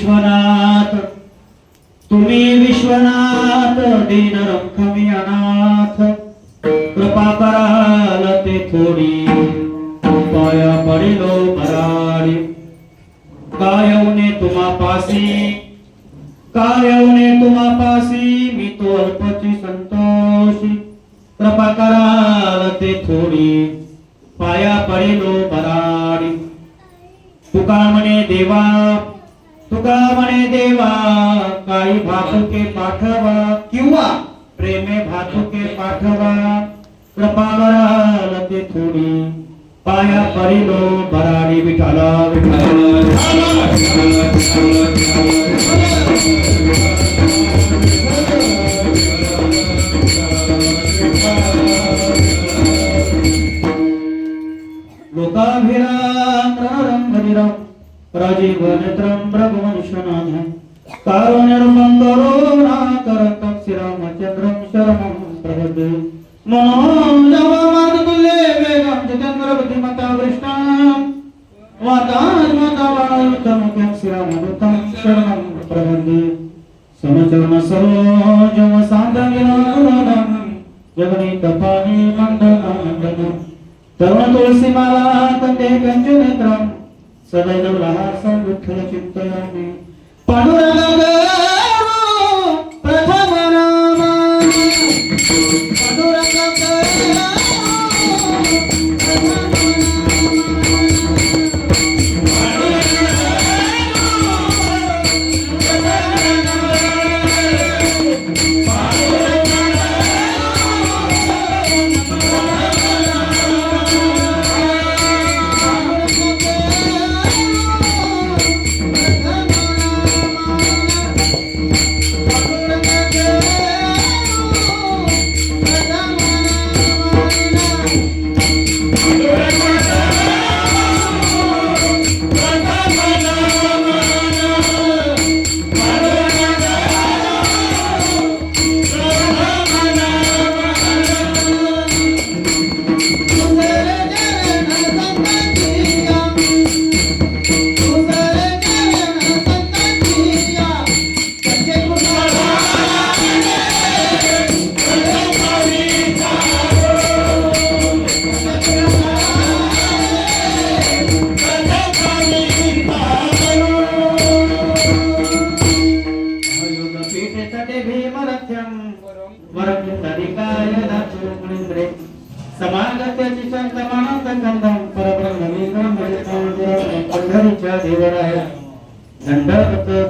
विश्वनाथ तुम्ही विश्वनाथ दीन रंखमी अनाथ कृपा कराल ते थोडी पाया पडिलो भराडी कायवने तुम्हा पासी मी तो अल्पची संतोषी कृपा कराल ते थोडी पाया पडिलो भराडी तुका म्हणे देवा काही भातुके पाठवा किंवा प्रेमे भातुके पाठवा कृपा कराल ते थोडी पाया पडिलो भराडी विठाला लोकाभिराम रणरंगनिरम राजीवनेत्रं भ्रगवंशनाथं कारुण्यरूपं करुणाकरं श्रीरामचन्द्रं शरणं प्रपद्ये मनोजवमातुल्ये वेगं जितेन्द्रबुद्धिमतां वरिष्ठां वातात्मतावायुतमुखं श्रीरामदूतं शरणं प्रपद्ये समचरण सरोजं सान्द्रगिरानुरागं जगन्नितपाणि मण्डनं तरुण तुलसी माला कंदे कंचनेत्रं सदैव लहासं विठ्ठल चिंतयामि पांडुरंग प्रथम नाम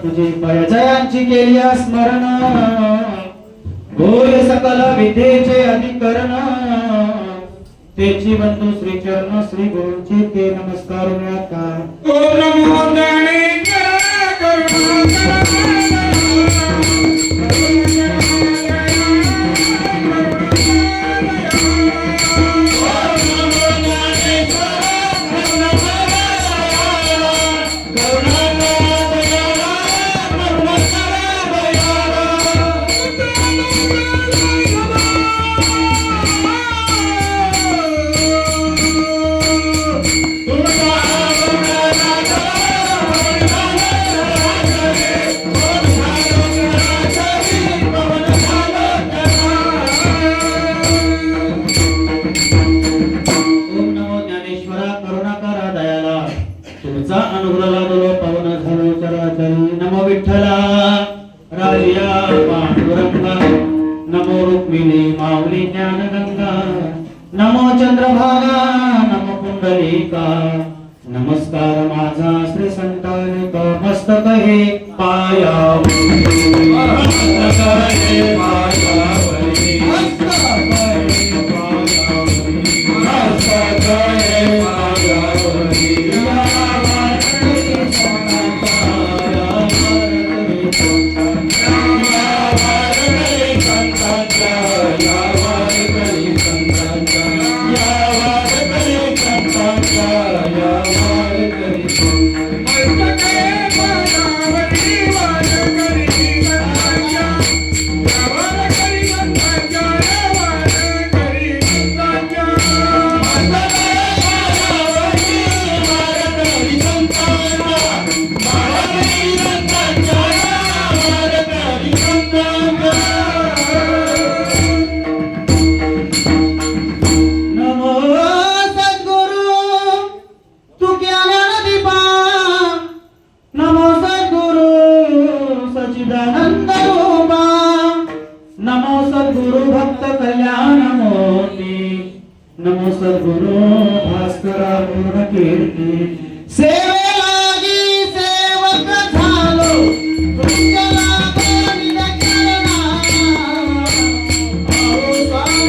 तुझी जयांची केली स्मरण होय सकल विद्येचे अधिकरण तेची बंधू श्री चरण श्री गुरुची ते नमस्कार नमो विठ्ठला राजिया पांडुरंगा नमो रुक्मिणी माऊली ज्ञानगंगा नमो चंद्रभागा नमो पुंडलिका नमस्कार माझा श्री संतानिक मस्तक हे पायावरी सच्चिदानंद रूपा नमो सद्गुरु भक्त कल्याण मूर्ती नमो सद्गुरु भास्करा पूर्ण कीर्ती सेवेलागी सेवक झालो तुमच्या लागणीला चरणा आओ स्वामी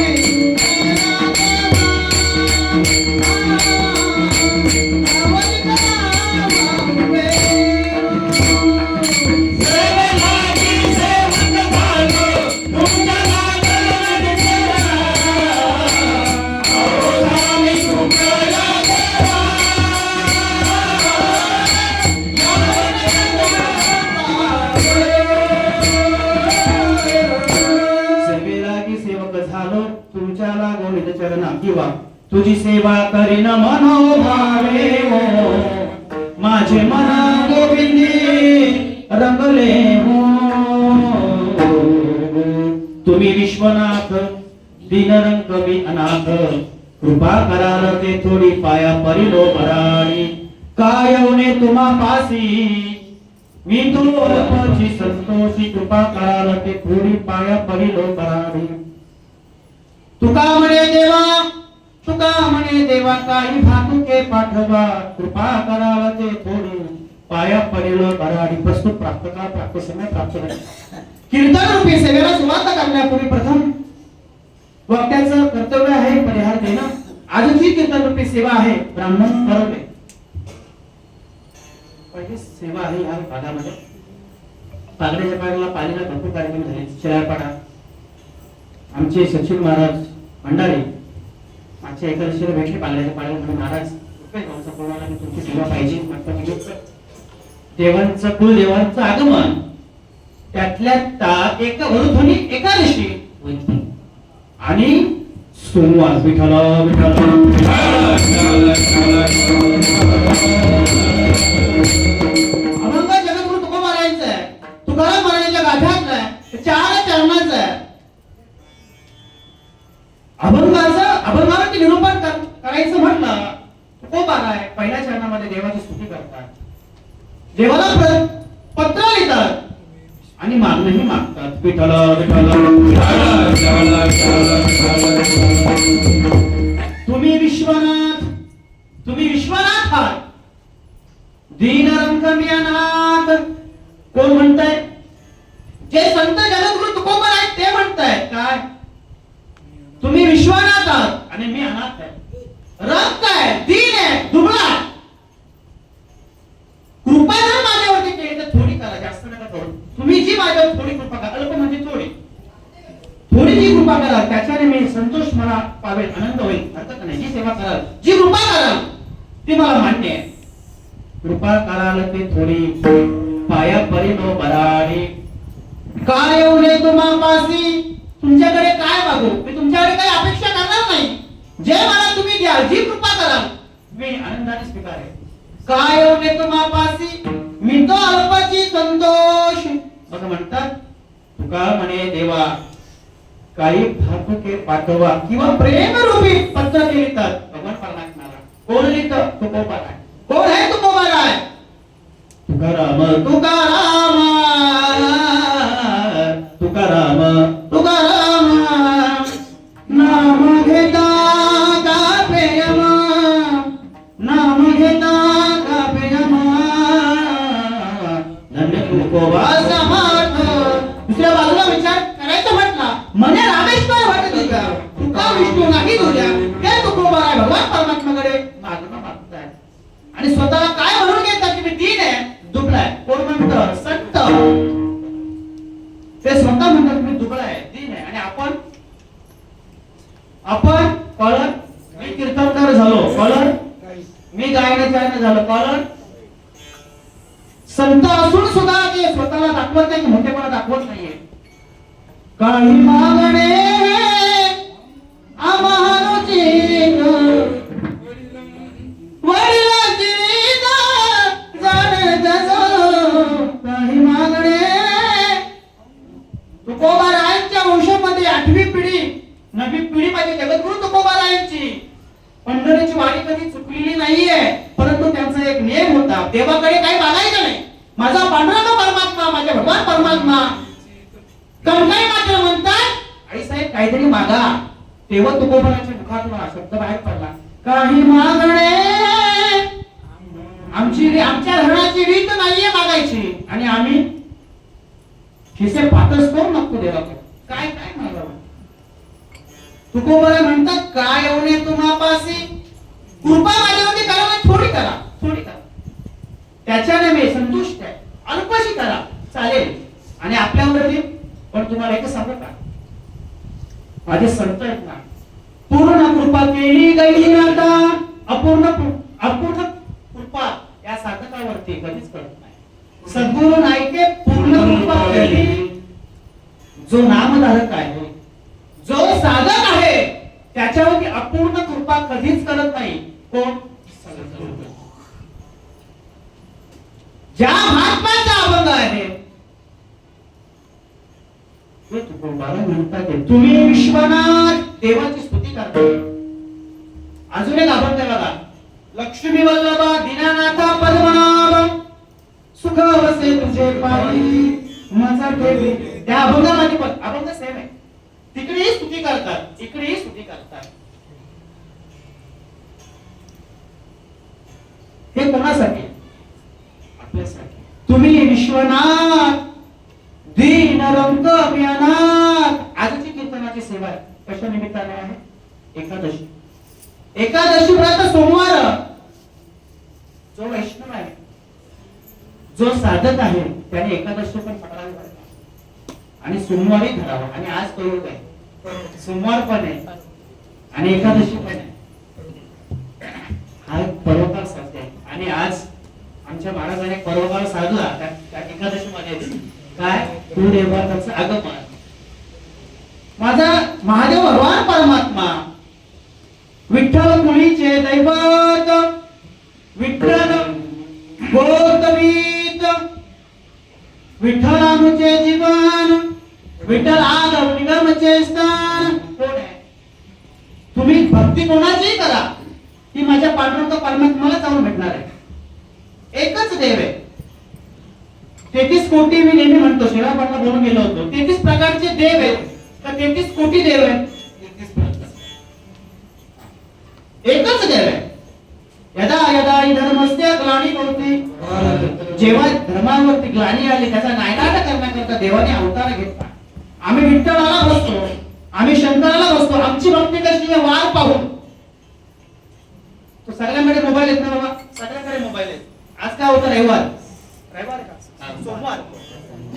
चरणा किंवा तुझी सेवा करीन मनोभावे हो माझे मन गोविंदी रंगले हो तुम्ही विश्वनाथ दीनरंग मी अनाथ कृपा कराल ते थोडी पाया परिलो भराणी काय येऊने तुम्हा पासी मी तो अल्पची संतोषी कृपा कराल ते थोडी पाया परिलो भराणी तुका म्हणे देवा काही भातुके पाठवा कृपा कराल ते थोडी पाया पडेल बराडी प्रस्तुत प्राप्त का प्राप्त समय प्राप्त नाही कीर्तन रूपी सेवेला सुरुवात करण्यापूर्वी प्रथम वक्त्याचं कर्तव्य आहे परिहार देणं आजची कीर्तन रूपी सेवा आहे ब्राह्मण ठरवले पहिली सेवा आहे या भागामध्ये पागड्याच्या पायाला पालीला भरपूर कार्यक्रम झाले शिराळपाडा आमचे सचिन महाराज भंडारी मागच्या एकादशीला भेटले पागड्याच्या पायाला म्हणून महाराज तुमची सेवा पाहिजे देवांचं कुलदेवांचं आगमन त्यातल्या एका वरुध्वनी एकादशी आणि सोमवार विठ्ठल अभंग जगद्गुरु तुकोबा महाराजांचं आहे तुकाराम महाराजांच्या गाथ्यातलं आहे 4 चरणाचं आहे अभंगावरती निरूपण करायचं म्हटलं तुकोबा आहे पहिल्या चरणामध्ये देवाची स्तुती करतात देवाला पत्र लिहितात आणि मागणंही मागतात विठ्ठल विठ्ठल तुम्ही विश्वनाथ आहात दीनरंग मी अनाथ कोण म्हणताय जे संत जगद्गुरु तुकोबा आहेत ते म्हणतायत काय तुम्ही विश्वनाथ आहात आणि मी अनाथ आहे रक्त आहे दीन आहे दुबळा कृपा जर माझ्यावरती केली तर थोडी करा जास्त नका करू तुम्ही जी माझ्यावर थोडी कृपा करा अल्प म्हणजे थोडी जी कृपा कराल त्याच्याने मी संतोष मला पावेल आनंद होईल हरकत नाही जी सेवा कराल जी कृपा कराल ती मला मान्य आहे कृपा कराल ते थोडी पाया परिणो बराडी काय येऊ नये तुम्हापासी तुमच्याकडे काय मागू मी तुमच्याकडे काही अपेक्षा करणार नाही जे मला तुम्ही द्याल जी कृपा कराल मी आनंदाने स्वीकारेन काय येऊ नये तुम्हापासी मी तो अल्पाची संतोष असं म्हणतात तुका म्हणे देवा काही भातुके पाठवा किंवा प्रेम रूपी पत्र लिहितात भगवान परमात्म्याला कोण लिहितं तुकोबा आहे कोण आहे तुकोबा आहे तुकाराम तुकाराम तुकाराम तुकाराम नाम घेता का प्रेम नाम घेता का प्रेम धन्य तुकोबा समर्थ दुसऱ्या बाजूला विचार करायचा म्हटला मने रामेश्वर वाटत तुझ्या तुका विष्णू नाही तुझ्या ते तुकोबा आहे भगवान परमात्म्याकडे मागणं मागताय आणि स्वतःला काय म्हणून घेतात की मी दीन आहे दुबळा आहे कोण म्हणतं संत ते स्वतः म्हणतात मी दुबळा आहे दीन आहे आणि आपण कळण मी कीर्तनकार झालो कळण मी गायनाचार्य झालो कळण संत असून सुद्धा ते स्वतःला दाखवत नाही मोठेपणा दाखवत नाहीये काही मागणे आम्हानुची वडिलांची जाण काही मागणे तुकोबारायांच्या वंशामध्ये 8वी पिढी 9वी पिढी माझी जगद्गुरु तुकोबारायांची पंढरीची वारी कधी चुकलेली नाहीये परंतु त्यांचा एक नियम होता देवाकडे काही मागायचं नाही माझा पांडुरंग परमात्मा, माझ्या भगवान परमात्मा कणकाई मात्र म्हणतात आई साहेब काहीतरी मागा. तेव्हा तुकोबराच्या मुखातून हा शब्द बाहेर पडला, काही मागणे. आमच्या धरणाची रीत नाहीये मागायची आणि आम्ही खिसे पातच करू नको देवाकडे. काय काय मागावं. तुकोबरा म्हणतात काय येऊने तुम्हापासी कृपा माझ्यावरती करा, थोडी करा, थोडी करा. त्याच्याने मी संतुष्ट आहे. अल्पशी करा चालेल. आणि आपल्यावरती पण तुम्हाला एक सांगू का, माझे संत आहेत ना, पूर्ण कृपा केली गई आता अपूर्ण कृपा या साधकावरती कधीच करत नाही. सद्गुरू नाईके पूर्ण कृपा केली. जो नामधारक आहे, जो साधक आहे, त्याच्यावरती अपूर्ण कृपा कधीच करत नाही. कोण? ज्या महात्म्याचा अभंग आहे म्हणतात तुम्ही विश्वनाथ देवाची स्तुती करता. अजून एक अभंग आहे बघा, लक्ष्मी वल्लभा दीनानाथा पद्मनाभ सुख वसे तुझे पायी माझा ठेवी. त्या अभंगामध्ये पण अभंग सेम आहे. तिकडेही स्तुती करतात, इकडेही स्तुती करतात. हे कोणासाठी? आपल्यासाठी. तुम्ही विश्वनाथ दीन रंग अनाथ. आजची कीर्तनाची सेवा कशा निमित्ताने आहे? एकादशी. एकादशी व्रत सोमवार. जो वैष्णव आहे, जो साधक आहे, त्याने एकादशी पण पकडावी पाहिजे आणि सोमवारी धरावा. आणि आज तो योग आहे, सोमवार पण आहे आणि एकादशी पण आहे. हा एक परोपकार साध्य आहे. आणि आज आमच्या महाराजांनी परोपकार साधला त्या एकादशी मध्ये. काय? तू देवाचं आगमन. माझा महादेव भगवान परमात्मा विठ्ठल मुळीचे दैवत, विठ्ठल गोतवीत, विठ्ठलानुचे जीवन, विठ्ठल आगम निगमचे स्थान. कोण आहे? तुम्ही भक्ती कोणाची करा, ती माझ्या पांडुरंग परमात्म्याला जाऊन भेटणार आहे. एकच देव आहे. 33 कोटी मी नेहमी म्हणतो, शेळापाडला बोलून गेलो होतो, 33 प्रकारचे देव आहेत. तर 33 कोटी देव आहेत, 33 प्रकार. एकच देव आहे. यदा यदा हि धर्मस्य ग्लानिर्भवति. जेव्हा धर्मावरती ग्लानी आली, त्याचा नायनाट करण्याकरता देवाने अवतार घेतला. आम्ही विठ्ठलाला बसतो, आम्ही शंकराला बसतो. आमची भक्ती कशी आहे? वार पाहून. तो सगळ्यांकडे मोबाईल आहेत ना बाबा, सगळ्यांकडे मोबाईल आहेत. आज काय होतं? रविवार का सोमवार?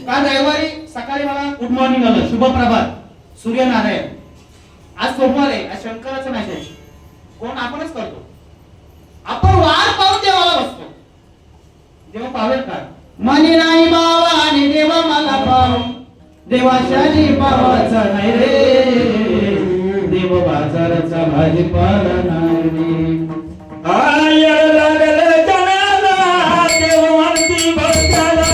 काल रविवारी सकाळी मला गुड मॉर्निंग आलं, शुभ प्रभात, सूर्यनारायण. आज सोमवार आहे, आज शंकराचा मेसेज. कोण? आपणच करतो. आपण वार पाहून देवाला बसतो. देव पावेल का? मनी नाही बाबा आणि देवा मला पाव. देवाशानी पावाचा नाही रे, देव बाजाराचा भाजीपाला नाही. आय लागले जनाला देव म्हणती भक्ताला.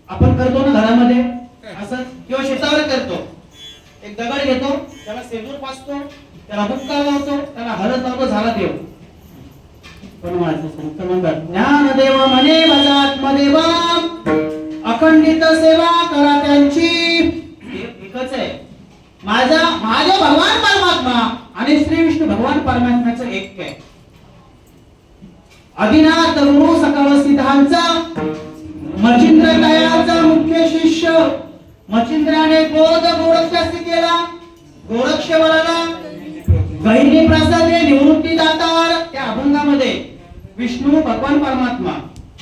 आपण करतो ना घरामध्ये असं, किंवा शेतावर करतो. एक दगड घेतो, त्याला सेंदूर पाचतो, त्याला बुक्का लावतो, त्याला हळद लावतो, झाला देव. पण माझं संत म्हणतात ज्ञानदेव म्हणे माझा आत्मदेवा अखंडित सेवा करा त्यांची. एकच आहे माझा महादेव भगवान परमात्मा आणि श्री विष्णू भगवान परमात्म्याचं एक आहे. आदिनाथ गुरु सकळ सिद्धांचा मचिंद्र तयाचा मुख्य शिष्य मचिंद्राने बोध गोरक्षासी केला. गोरक्षवराला गहिनी प्रसादे निवृत्ती दातार. त्या अभंगामध्ये विष्णू भगवान परमात्मा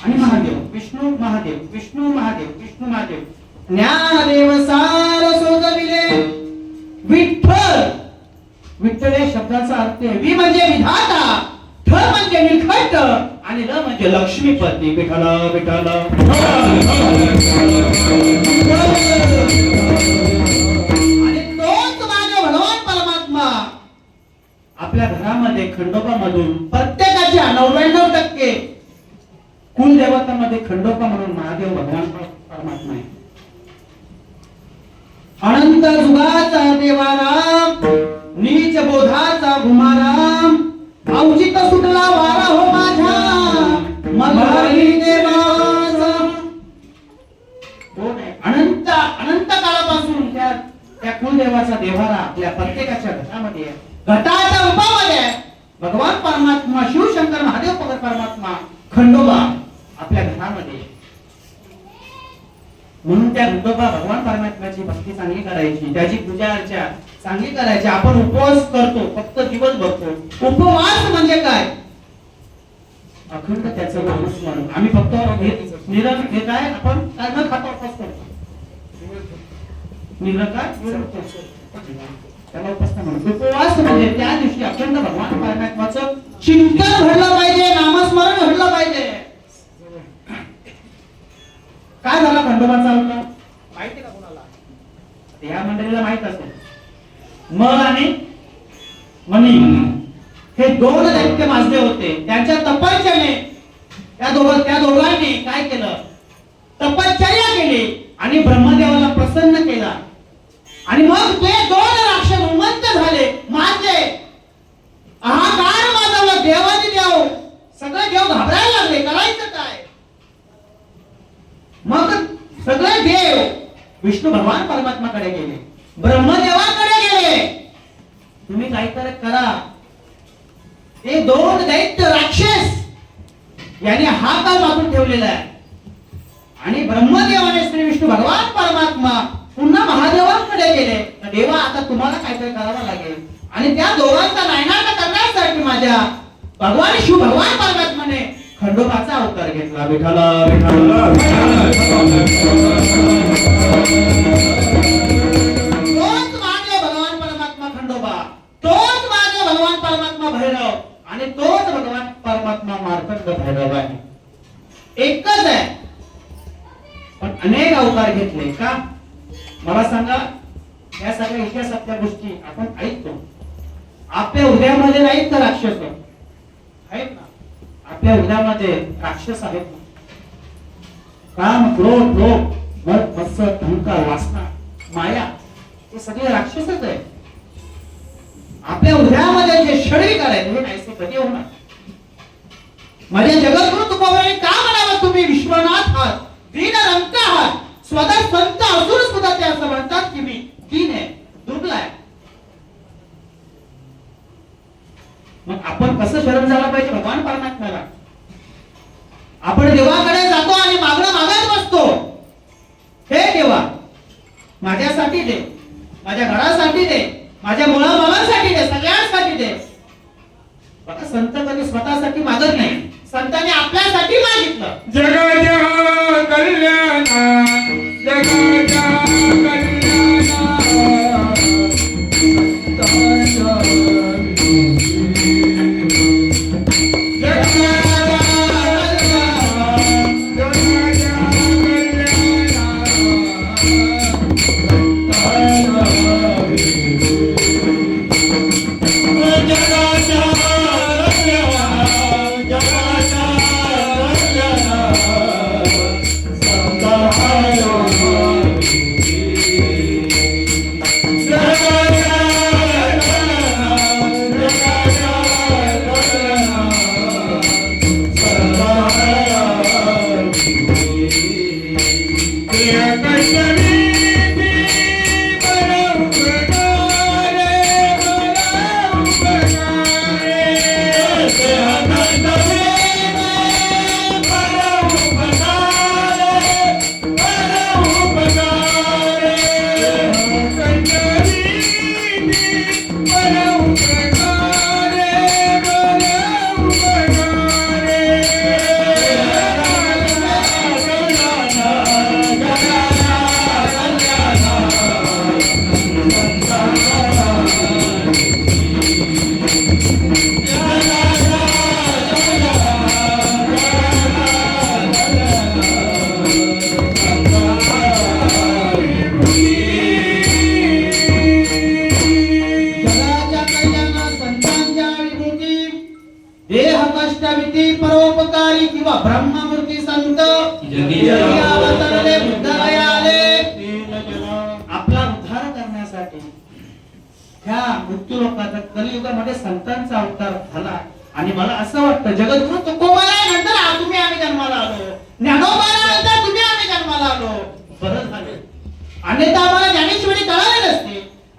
आणि महादेव विष्णू महादेव विष्णू महादेव विष्णू महादेव ज्ञानदेव सार सोजविले. विठ्ठल विठ्ठल या शब्दाचा अर्थ आहे वि म्हणजे विधाता, ठ म्हणजे निखट आणि ल म्हणजे लक्ष्मीपती. विठ्ठल विठ्ठल आणि तोच माझा भगवान परमात्मा आपल्या घरामध्ये खंडोबा मधून प्रत्येकाच्या 99% कुलदेवतामध्ये खंडोबा म्हणून महादेव भगवान परमात्मा आहे. अनंत जुगाचा देवाराम नीच बोधाचा भुमाराम औचित सुटला वारा हो माझ्या मल्हारी देवाचा. अनंत अनंत काळापासून त्या कुलदेवाचा देवारा आपल्या प्रत्येकाच्या घरामध्ये आहे. घटाच्या रूपामध्ये भगवान परमात्मा शिवशंकर महादेव परमात्मा खंडोबा आपल्या घरामध्ये. म्हणून त्या खंडोबा भगवान परमात्म्याची भक्ती चांगली करायची, त्याची पूजा अर्चा चांगली करायची. आपण उपवास करतो फक्त दिवस बघतो. उपवास म्हणजे काय? अखंड त्याचं नामस्मरण. आम्ही फक्त निरंतर हे काय आपण काय न खाता उपवास करतो. निरंतर त्याला उपवास म्हणतो. उपवास म्हणजे त्या दिवशी अखंड भगवान परमात्म्याचं चिंतन घडलं पाहिजे, नामस्मरण घडलं पाहिजे. काय झाला खंडोबाचा अवतार माहिती का कोणाला? या मंडळीला माहित असेल. मल आणि मनी हे दोन दैत्य माजले होते. त्यांच्या तपश्चर्येने त्या दोघांनी काय केलं? तपश्चर्या केली आणि ब्रह्मदेवाला प्रसन्न केला. आणि मग ते दोन राक्षस उन्मत्त झाले, मारले. हाहाकार माजवला. देवाने देव सगळे देव घाबरायला लागले. करायचं काय? मग सगळे देव विष्णू भगवान परमात्माकडे गेले, ब्रह्मदेवाकडे गेले. तुम्ही काहीतरी करा. ते दोन दैत्य राक्षस यांनी हा काल वापरून ठेवलेला आहे. आणि ब्रह्मदेवाने श्री विष्णू भगवान परमात्मा पुन्हा महादेवांकडे गेले. देवा आता तुम्हाला काहीतरी करावं लागेल. आणि त्या दोघांचा नायनाट करण्यासाठी माझ्या भगवान शिव भगवान परमात्माने खंडोबाचा अवतार घेतला. विठ्ठल विठ्ठल तोच माझे भगवान परमात्मा खंडोबा, तोच माझे भगवान परमात्मा भैरव आणि तोच भगवान परमात्मा मार्तंड भैरव आहे. एकच आहे पण अनेक अवतार घेतले का? मला सांगा. या सगळ्या इतिहासातल्या गोष्टी आपण ऐकतो. आपल्या हृदयामध्ये नाहीत तर राक्षस आहेत ना. आपल्या हृदयामध्ये राक्षस आहेत. काम क्रोध लोभ मद मत्सर अहंकार वासना माया हे सगळे राक्षसच आहे. आपल्या हृदयामध्ये जे षडविकार आहेत हे नाहीसे कधी होणार? माझ्या जगद्गुरु तुकोबाने का म्हणावं तुम्ही विश्वनाथ आहात, दीन रंक आहात, स्वतः संत असून सुद्धा ते असं म्हणतात की मी दीन आहे, दुर्बल आहे. मग आपण कसं शरण झाला पाहिजे भगवान परमात्म्याला? आपण देवाकडे जातो आणि मागणं मागत बसतो. हे देवा माझ्यासाठी दे, माझ्या घरासाठी दे, माझ्या मुलाबाळांसाठी दे, सगळ्यांसाठी दे. बघा संत कधी स्वतःसाठी मागत नाही, संतांनी आपल्यासाठी मागितलं. जगाच्या कल्याणा जगाच्या कल्याणा अवतारी किंवा ब्रह्ममूर्ती संत जगी जगी अवतरले बुद्धगया आले दीन जन आपला उद्धार करण्यासाठी ह्या मृत्यू लोकात कलियुगामध्ये संतांचा अवतार झाला. आणि मला असं वाटतं जगद्गुरु तुकोबाला नंतर तुम्ही आम्ही जन्माला आलो, ज्ञानोबाला नंतर तुम्ही आम्ही जन्माला आलो. बरं झालं. अन्यथा आम्हाला ज्ञानेश्वरी कळाली नसते,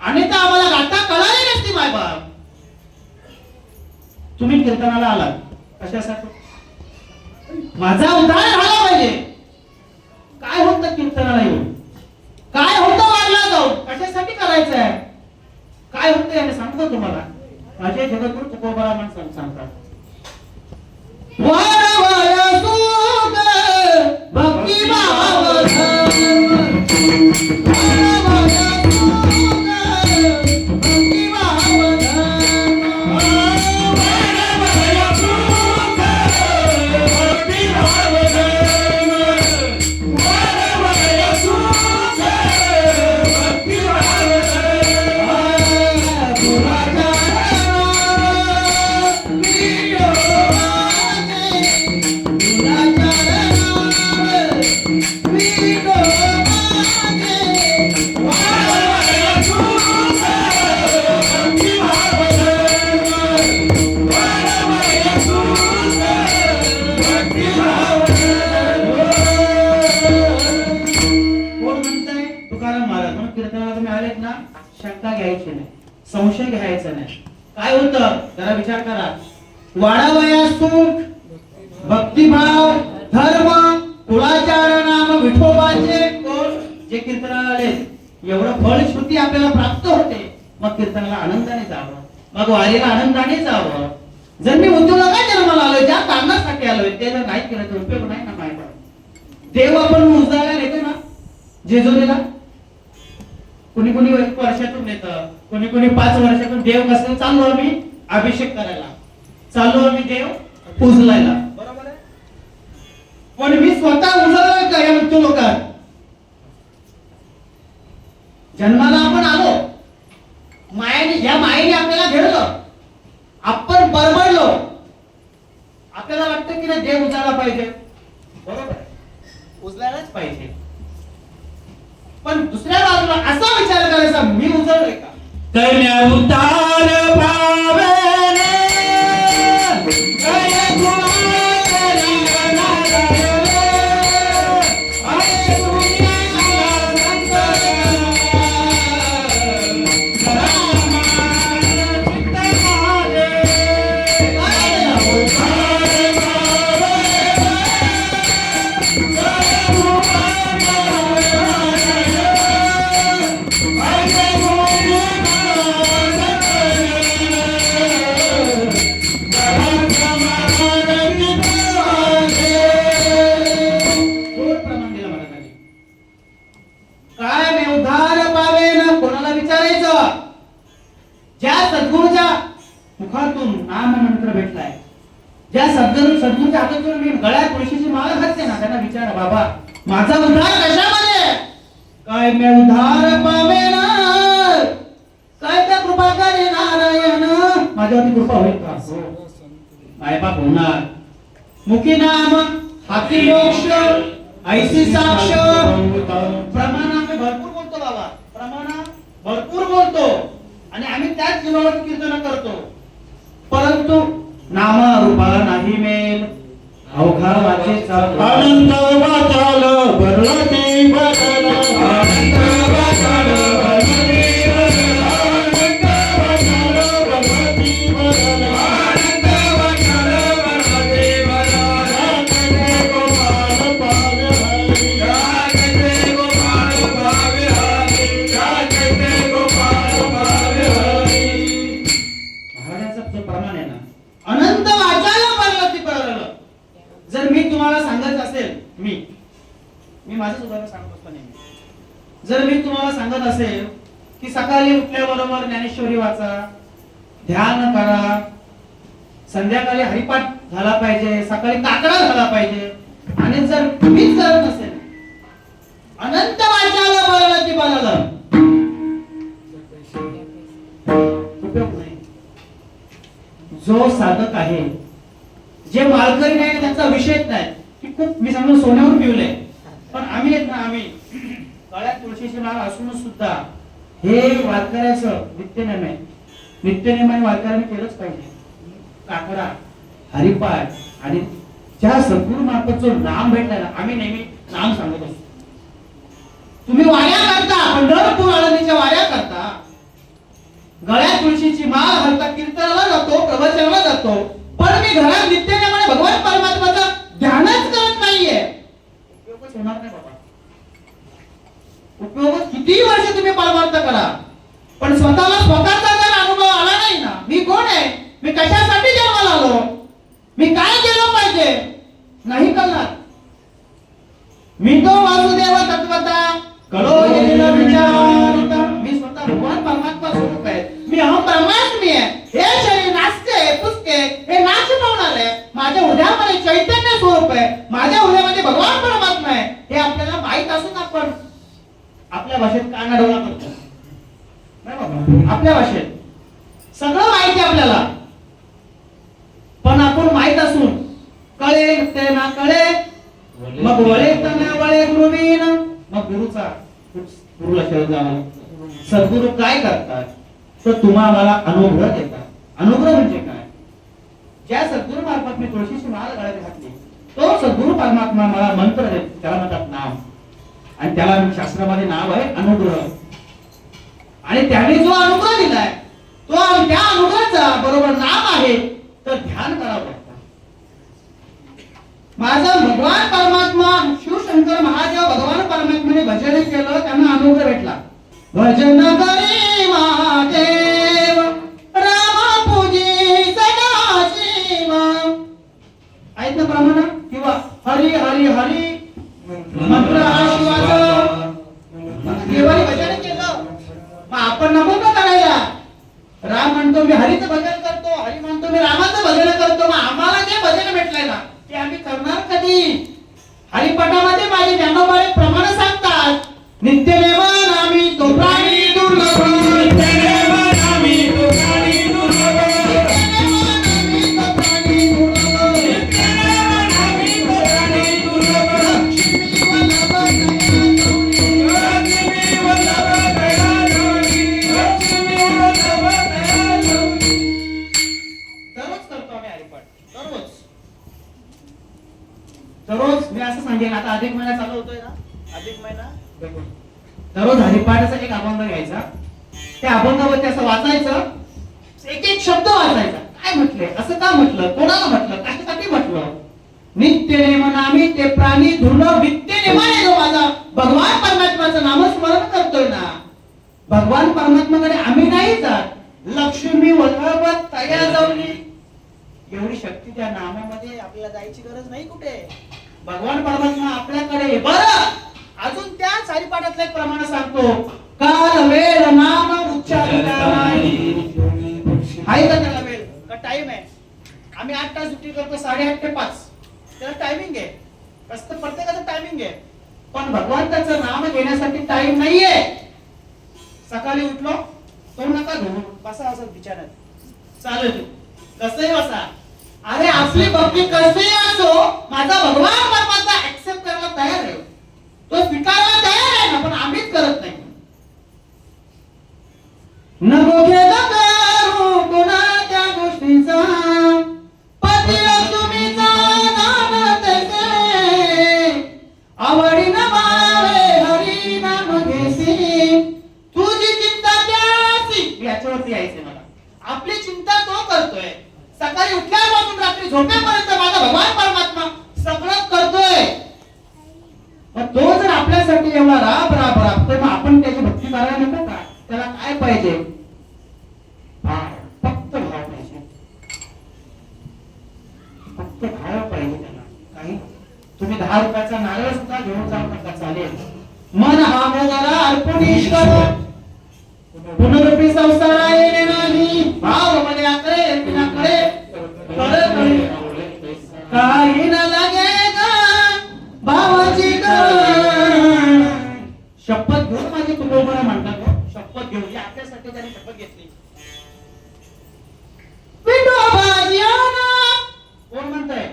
अन्यथा आम्हाला गाथा कळाली नसती. मायबाप तुम्ही कीर्तनाला आलात कशासाठी? माझा उद्धार झाला पाहिजे. काय होतं कीर्तनाला येऊन? काय होतं वाढला जाऊन? कशासाठी करायचं आहे? काय होतं याने सांगतो तुम्हाला. माझे जगद्गुरु तुकोबा म्हणून सांगतात, वाढवाया सुख भक्ती भाव धर्म, वाढवाया सुख भक्ती भाव धर्म, वाढवाया सुख भक्ती भाव धर्म, वाढवाया सुख भक्ती भाव धर्म. शंका घ्यायची नाही, संशय घ्यायचा नाही. काय होतं जरा विचार करा. वाढावया सुख भक्तिभाव धर्म कुळाचार नाम विठोबाचे कोण जे कीर्तनाला आले एवढं फलश्रुती आपल्याला प्राप्त होते. मग कीर्तनाला आनंदाने जावं, मग वारीला आनंदाने जावं. जर मी उद्योगाला जन्माला आलोय, ज्या कारणासाठी आलोय ते जर नाही केलं तर उपयोग नाही ना. माहिती देव आपण उजळायला येतो ना जेजुरीला. कुणी कुणी 1 वर्षातून येतं, कुणी कुणी 5 वर्षातून. देव कसं चाललो आम्ही अभिषेक करायला, चाललो आम्ही देव उजलायला, बरोबर आहे. पण मी स्वतः उजळलोय का या मृत्यू लोकात? जन्माला आपण आलो, मायेने या मायेने आपल्याला घेरलं, आपण बरबडलो. आपल्याला वाटतं की नाही देव उजळला पाहिजे, बरोबर आहे, उजळायलाच पाहिजे. पण दुसऱ्या बाजूला असा विचार करायचा मी उजळलोय का? कन्या उतार पावेने जय कुमारी नारायण अरे दुनिया संत रामा चित्त मारे कन्या उतार पावेने जय ज्या सद्गुरूच्या मुखातून नाम मंत्र भेटलाय, ज्या सद्गुरूच्या हातातून मी गळ्यात तुळशीची माळ घातली ना, त्यांना विचारा बाबा माझा उद्धार कशामध्ये? काय मी उद्धार पावेना, काय त्या कृपा करे नारायण, माझ्यावरती कृपा होईल का? मायबाप होणार. मुखी नाम हाती मोक्ष ऐसी साक्ष. प्रमाण आम्ही भरपूर बोलतो बाबा, प्रमाण भरपूर बोलतो आणि आम्ही त्याच जीवावर कीर्तन करतो, परंतु नामा रूपा नाही मेल. अवघा वाचेचा आनंद वाचाल भरती बदल, आनंद वाचाल भरती बदल, आनंद वाचाल भरती बदल, आनंद वाचाल भरती बदल. जय गोपाल पावे हरी, जय गोपाल पावे हरी, जय गोपाल पावे हरी. महाराजांचं जो प्रमाण आहे ना, अनंत वाचायला भरती बदल. जर मी तुम्हाला सांगत असेल, मी माझं उदाहरण सांगत असतो नेहमी. जर मी तुम्हाला सांगत असेल की सकाळी उठल्याबरोबर ज्ञानेश्वरी वाचा, ध्यान करा, संध्याकाळी हरिपाठ झाला पाहिजे, सकाळी काकडा झाला पाहिजे, आणि जर तुम्हीच करत नसेल अनंत वाचायला भरती बदल, उपयोग नाही. जो साधक आहे, जे मालकरी नाही त्यांचा विषयच नाही की खूप मी सांगतो सोन्यावर पिवलंय, पण आम्ही आहेत ना, आम्ही गळ्यात तुळशीची माळ असून सुद्धा हे वारकऱ्याचं नित्यनेम आहे. नित्यनेमाने वारकऱ्याने केलंच पाहिजे. काकडा, हरिपाठ आणि ज्या सद्गुरू मार्फत जो नाम भेटलाय ना, आम्ही नेहमी नाम सांगत असतो. तुम्ही वाऱ्या करता, पंढरपूर आळंदीच्या वाऱ्या करता, गळ्यात तुळशीची माळ घालता, कीर्तनाला जातो, प्रवचनाला जातो, पण मी घरात नित्यनेमाने भगवान परमात्म्याचं ध्यानच करत नाहीये. उपयोगच होणार नाही बाबा. उपयोग किती वर्ष तुम्ही परमार्थ करा, पण स्वतःचा जर अनुभव आला नाही ना, मी कोण आहे, मी कशासाठी जन्माला आलो, मी काय केलं पाहिजे, नाही करणार. मी तो वासुदेव तत्वता कळो गेलेला विचारता. मी स्वतः भगवान परमात्मा स्वरूप आहे. मी अहम ब्रह्मास्मी आहे. हे शरीर नाचते पुसते, हे नाच पावणार आहे. माझ्या हृदयामध्ये चैतन्य स्वरूप आहे. माझ्या हृदयामध्ये भगवान परमात्मा आहे. हे आपल्याला माहित असून आपण आपल्या भाषेत कानाडोळा करतो. नाही बाबा, आपल्या भाषेत सगळं माहिती आपल्याला, पण आपण माहित असून कळे ते ना कळे, मग वळे तन वळे गुरुवीन. मग गुरुला शरण जावं. सद्गुरू काय करतात तर तुम्हाला अनुग्रह देतात. अनुग्रह म्हणजे काय? ज्या सद्गुरू मार्फत मी तुळशीची माळ गळ्यात घातली, तो सद्गुरू परमात्मा मला मंत्र देतो, त्याला म्हणतात नाम. आणि त्याला शास्त्रामध्ये नाव आहे अनुग्रह. आणि त्याने जो अनुग्रह दिलाय तो त्या अनुग्रहाचा बरोबर नाम आहे, तर ध्यान करावं लागतं. माझा भगवान परमात्मा शिवशंकर महादेव भगवान परमात्म्याने भजन केलं, त्यांना अनुग्रह भेटला. भजन करी महादेव राम पूजी सदाशिव. आहेत ना प्रमाण? किंवा हरी हरी हरी मंत्र आशीर्वाद केवळ भजन केलं. मग आपण नको का करायला? राम म्हणतो मी हरीचं भजन करतो, हरी म्हणतो मी रामाचं भजन करतो. मग आम्हाला जे भजन भेटलंय ना ते आम्ही करणार कधी? हरिपाठामध्ये माझे ज्ञानोबा प्रमाण सांगतात, नित्यनेम नामी तो प्राणी दुर्लभ, नित्यनेम नामी तो प्राणी दुर्लभ, नित्यनेम नामी तो प्राणी दुर्लभ, नित्यनेम नामी तो प्राणी दुर्लभ. लक्ष्मी वल्लभ दया जोडी, लक्ष्मी वल्लभ दया जोडी. दररोज करतो आम्ही हरिपाठ, दररोज. दररोज मी असं सांगेन, आता अधिक महिना चालू होतोय ना, अधिक महिना दररोज हरिपाठाचा एक अभंग घ्यायचा, त्या अभंगावरती असं वाचायचं, एक एक शब्द वाचायचा. काय म्हटलंय, असं का म्हटलं, कोणाला म्हटलं, कशासाठी म्हटलं. नित्यनेम नामी ते प्राणी दुर्लभ. नित्यनेमाने जो माझा भगवान परमात्म्याचं नामस्मरण करतोय ना, भगवान परमात्म्याकडे आम्ही नाही जात, लक्ष्मी वल्लभ तया जाऊनी. एवढी शक्ती त्या नामामध्ये आपल्याला जायची गरज नाही कुठे. भगवान परमात्मा आपल्याकडे. बरं, अजून त्याच हरिपाठातलं एक प्रमाण सांगतो, काल वेळ नाम उच्चारिता नाही. आहे का त्याला वेळ का टाइम आहे? आम्ही 8 तास ड्युटी करतो, 8:30 ते 5. त्याला टायमिंग आहे, कसं प्रत्येकाचं टायमिंग आहे. पण भगवंताचं नाम घेण्यासाठी टाइम नाहीये. सकाळी उठलो, तो नका घेऊन बसा असं विचारत चालेल, कसंही बसा. अरे आपली भक्ती कसंही असो, माझा भगवान परमात्मा ऍक्सेप्ट करायला तयार आहे, तो स्वीकारायला तयार आहे ना, पण आम्हीच करत नाही. नको खेद करू कोणाच्या गोष्टीचा, पतीला तुम्ही जाणत असे, आवडीनं भावे हरी नाम घेसी, तुझी चिंता त्यासी. याच्यावरती यायचंय मला. आपली चिंता तो करतोय, सकाळी उठल्यापासून रात्री झोपेपर्यंत माझा भगवान परमात्मा सगळं करतोय. पण तो जर आपल्यासाठी एवढा राब राब राबतोय, मग आपण त्याची भक्ती करायला नको का? त्याला काय पाहिजे? भाव, फक्त भाव पाहिजे, फक्त भाव पाहिजे त्याला. काही तुम्ही 10 रुपयाचा नारळ सुद्धा घेऊन जाऊ नका, चालेल. मन हा मोगरा अर्पण ईश्वर, पुनरुपी संसार येणे नाही. भाव मध्ये आकडे पिनाकडे काही न लागे भावाची शपथ घेऊन माझी तुकोबरा म्हणतात. शपथ घेऊन ही आपल्यासाठी त्यांनी शपथ घेतली. कोण म्हणताय?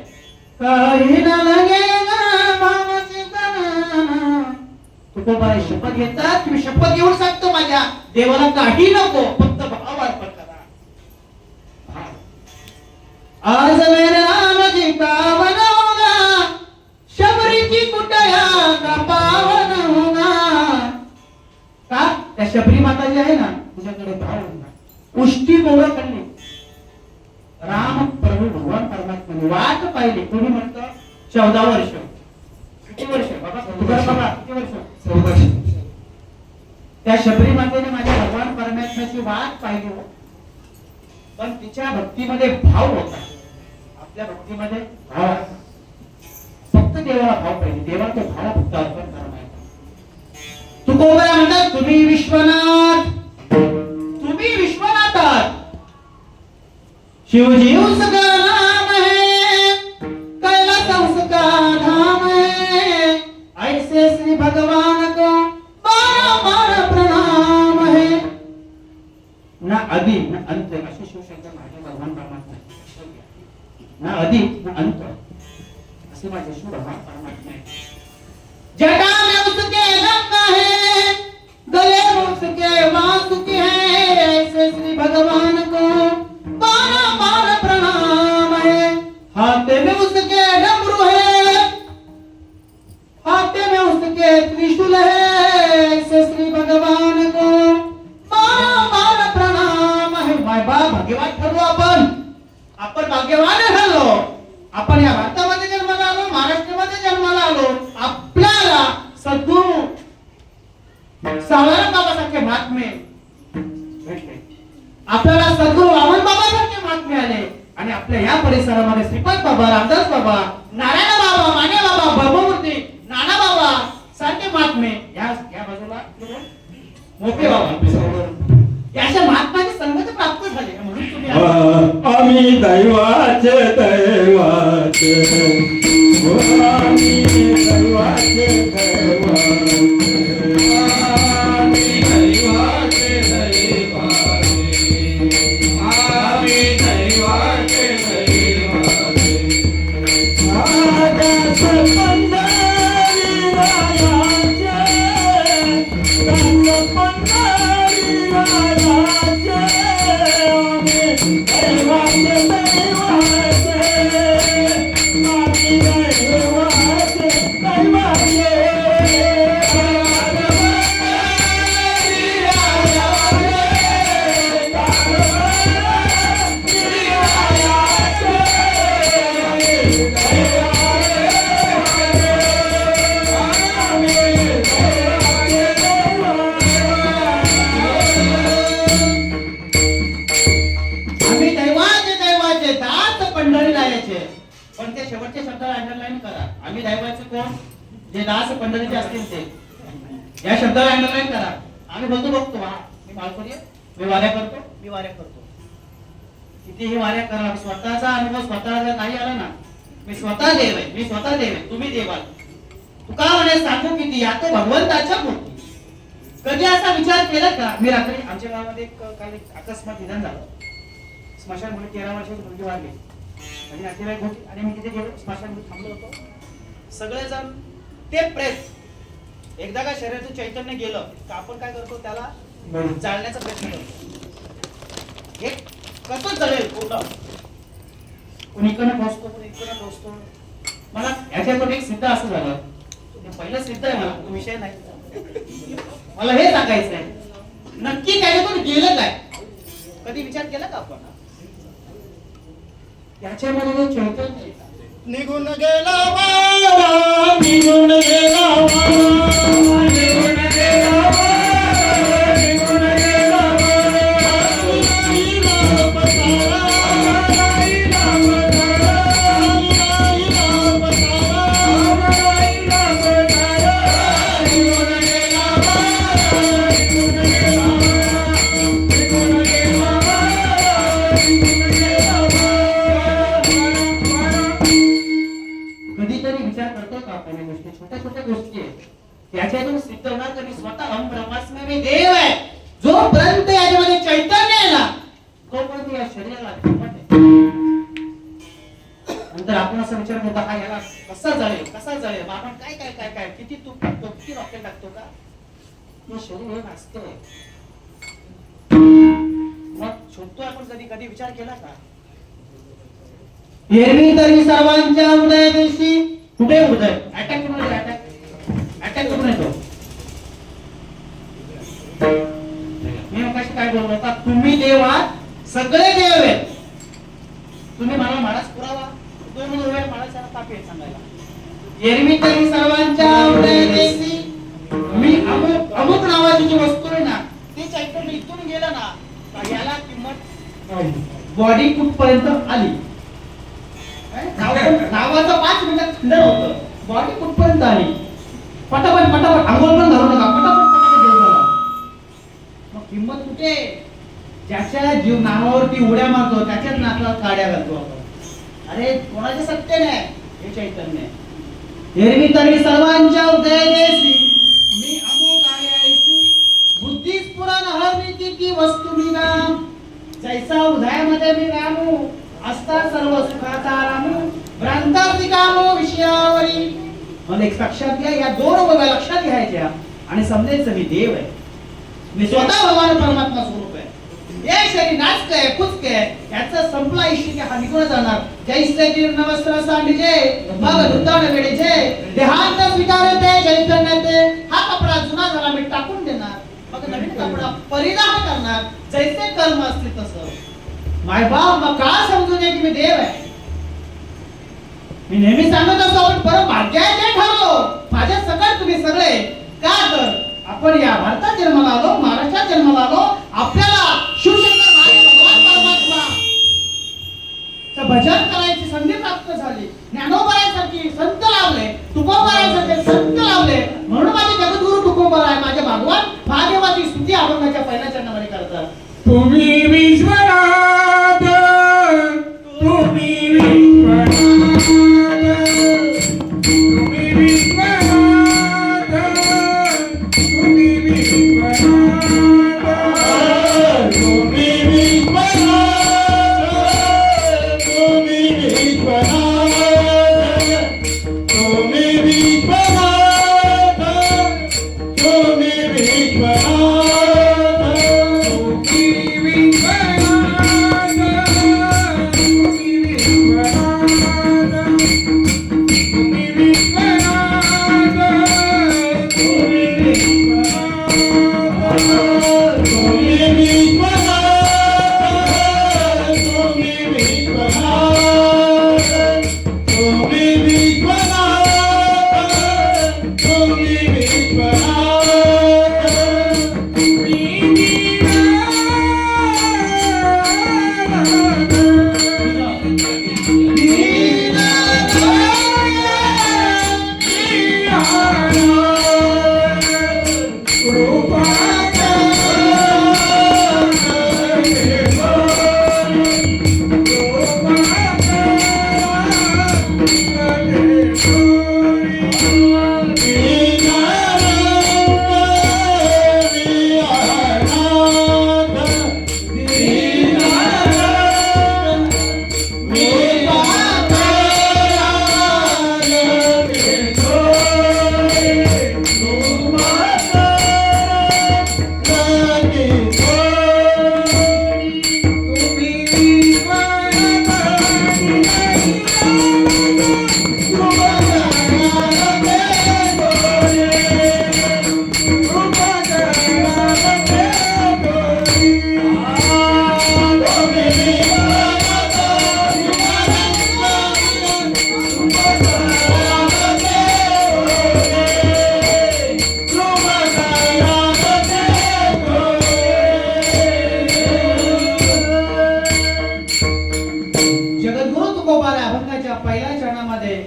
कठीण लगेगा भावाचे तन. तुकोबा शपथ घेतात, मी शपथ घेऊन सांगतो माझ्या देवाला काही नको, फक्त भाव अर्पण करा. आज मेरे नाम जी का बनवगा, शबरीची कुटया का पावन होगा. का त्या शबरी माता जी आहे ना, तुझ्याकडे भाव होता, उष्टी मोहर खाल्ली, राम प्रभू भगवान परमात्म्याने वाट पाहिली. कोणी म्हणतं 14 वर्ष. किती वर्ष बाबा तुकाराम बाबा, किती वर्ष? 14. त्या शबरी मातेने माझ्या भगवान परमात्म्याची वाट पाहिली हो. पण तिच्या भक्तीमध्ये भाव होता. आपल्या भक्तीमध्ये भाव आहे. फक्त देवाला भाव पाहिजे, देवाला तो भाव फक्त अर्पण करा. तुकोबा म्हणतात तुम्ही विश्वनाथ, तुम्ही विश्वनाथ आहात. शिवजी उसका नाम है, कैलास उसका धाम है. ऐसे श्री भगवान को बार प्रणाम है. ना आदि ना अंत असे शिवशंकर माझे भगवान परमात्मा. ना आदि ना अंत असे माझे शिव भगवान परमात्मा आहे. जटा में उसके गंगा है, गले में उसके वासुकी है. ऐसे श्री भगवान को बार प्रणाम है. हाथ में उसके डमरू है, हाथ में उसके त्रिशूल है. ऐसे श्री भगवान को बार प्रणाम है. माय बाप भाग्यवान ठरलो आपण, आपण भाग्यवान ठरलो. आपण या भारतामध्ये जन्माला आलो, महाराष्ट्रामध्ये जन्माला आलो. आपल्याला सद्गुरू सावरकर बाबासारखे महात्मे भेटले, आपल्याला सद्गुरू वामन बाबासारखे महात्मे आले. आणि आपल्या या परिसरामध्ये श्रीपाद बाबा, रामदास बाबा, नारायण बाबा, माने बाबा, ब्रह्ममूर्ती, नाना बाबा सारखे महात्मे. या बाजूला मोठे बाबा, याच्या महात्म्याची संगत प्राप्त झाली. म्हणून तुम्ही आम्ही दैवाचे दैवाचे, आम्ही दैवाचे दैवाचे, आम्ही दैवाचे दैवाचे, आम्ही दैवाचे दैवाचे. आकाश पंढरी रायाचे, रंग पंढरी रायाचे, आम्ही दैवाचे दैवाचे, आम्ही दैवाचे दैवाचे. पण ते शेवटचे शब्द अंडरलाईन करा. आम्ही दैवाचे कोण? जे दास पंढरीचे असतील ते. या शब्दाला अंडरलाईन करा. आम्ही बघतो हा मी मालकरी आहे, मी वाऱ्या करतो. कितीही वाऱ्या करा, स्वतःचा अनुभव स्वतःला नाही आला ना, मी स्वतः देव आहे, तुम्ही देवाल. तुका म्हणे सांगू किती, या तो भगवंताच्या मूर्ती. कधी असा विचार केला का? मी रात्री आमच्या गावामध्ये काही अकस्मात निधन झालं. स्मशानभूमी 13 वर्षाची मुलगी वाढली आणि नातेवाईक होती आणि मी तिथे गेलो, स्मशानभूमीत थांबलो होतो. सगळेजण ते प्रेत एकदा का शरीरातून चैतन्य गेलं का आपण काय करतो, त्याला जाळण्याचा प्रयत्न करतो. एक कसं जळेल पूर्ण, कोणीकडनं पोहोचतो. मला याच्यातून एक सिद्ध असं झालं, पहिलं सिद्ध आहे, मला तो विषय नाही. मला हे सांगायचं आहे, नक्की त्याच्यातून गेलं काय? कधी विचार केला का आपण? त्याच्यामध्ये चैतन्य निघून गेला वारा, निघून गेला वारा, निघून गेला वारा, निघून गेला छोट्या गोष्टी आहेत, त्याच्यातून सिद्ध होणार तर मी स्वतः हम ब्रह्मास्मी मी देव आहे. जोपर्यंत याच्यामध्ये चैतन्य आहे ना, तोपर्यंत या शरीराला नंतर आपण असं विचार करतो हा याला कसा जळेल बाबा काय काय काय काय किती तूप टाकतो किती रॉकेट टाकतो का हे शरीर हे नसते. मग झोपतोय आपण कधी कधी विचार केला का? एरवी तरी सर्वांच्या उदय दिवशी कुठे उदय अटॅक करून अटॅक करून येतो. मी मगाशी काय बोललो होता तुम्ही देव आहात सगळे देव आहेत. तुम्ही मला महाराज पुरावा 2 वेळ महाराजांना ताप येत सांगायला. एरवी तरी सर्वांच्या उदय दिवशी मी अमुक नावाची जी वस्तू आहे ना ते चैतन्य इथून गेलं ना याला किंमत बॉडी कुठपर्यंत आली. नावाचं 5 मिनिटात खंडन होतं. बॉडी कुठपर्यंत आली पटापट आंघोळ पण घालू नका पटापट घेऊन चला. मग किंमत कुठे? ज्याच्या जीव नावावरती उड्या मारतो त्याच्याच नाकाला काड्या घालतो आपण. अरे कोणाचे सत्य नाही हे चैतन्य. एरवी तरी सर्वांच्या उदय देसी मी अमुक आयसी बुद्धीस पुराण हरनीती की वस्तू मी नाम जैसा उदयामध्ये मी रामू असता सर्व सुखाचा रामू भ्रांतासी कामो विषयावरी. मला एक साक्षात घ्या या 2 गोष्टी लक्षात घ्यायच्या आणि समजायचं मी देव आहे. मी स्वतः भगवान परमात्मा स्वरूप आहे. हे शरीर नाचकय कुचकय याचा संपला इशी हा निघून जाणार. जैसे जीर्ण वस्त्र सांडीजे मग धुताण वेळेचे देहांत स्वीकारते चैतन्याते हा कपडा जुना झाला मी टाकून देणार मग नवीन कपडा परिधान करणार. जैसे कर्म असते तसं माय बाप मग का समजून घे की मी देव आहे. मी नेहमी सांगत असतो आपण परम भाग्याचे ठरलो माझ्या सकट तुम्ही सगळे का तर आपण या भारतात जन्माला आलो महाराष्ट्रात जन्माला आलो आपल्याला शिवशंकर महाराज भगवान परमात्मा भजन करायची संधी प्राप्त झाली. ज्ञानोबारायांसारखी संत लावले तुकोबारायांसारखे संत लावले म्हणून माझे जगद्गुरु तुकोबा आहे माझे भगवान महादेवाची स्तुती अभंगाच्या पहिल्या चरणामध्ये करतात. तुम्ही विश्वनाथ तुम्ही विश्वनाथ तुम्ही विश्वनाथ तुम्ही विश्वनाथ तुम्ही विश्वनाथ तुम्ही विश्वनाथ तुम्ही विश्वनाथ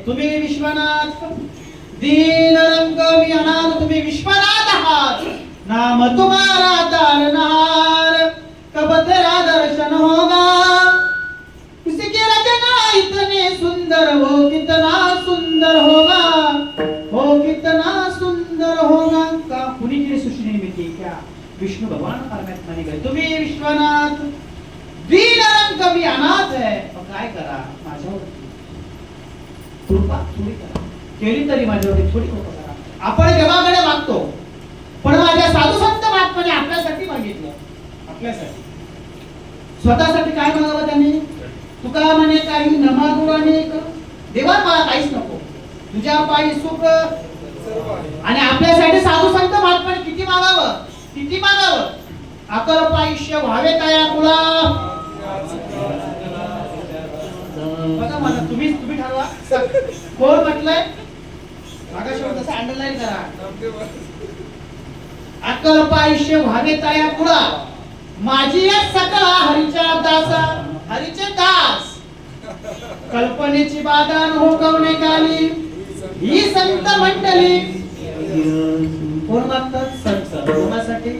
तुम्ही विश्वनाथ दीनरंग मी अनाथ तुम्ही विश्वनाथ आहात नाम तुम्हारा तारनहार कब तेरा दर्शन होगा किसकी रचना इतनी सुंदर हो कितना सुंदर होगा हो कितना सुंदर होगा का कुणी केली सृष्टी निर्मिती क्या विष्णु भगवान परमात्मा ने गए तुम्ही विश्वनाथ दीनरंग मी अनाथ है पण काय करा माझ्यावर केली तरी माझ्यावरती थोडी कृपा करा. आपण देवाकडे मागतो, पण माझ्या साधू संत महात्माने आपल्यासाठी मागितलं. आपल्यासाठी, स्वतःसाठी काय मागावं त्यांनी? तुका म्हणे काही न मागू अनेक, देवा मला काहीच नको, तुझ्या पायी सुख. आणि आपल्यासाठी साधू संत महात्माने किती मागावं? किती मागावं? अकल्प आयुष्य व्हावे काय कुळा. बघा मला, तुम्ही ठरवा. कोण म्हटलंय? मागा शेवट तसं अंडरलाईन करा. अकल्प आयुष्य व्हावे तया कुळा, माझी एक सकळा हरीच्या दासा. हरीचे दास कल्पनेची बाधा हुकवणे काली, ही संत मंडळी. कोण मागतात? संत. कोणासाठी?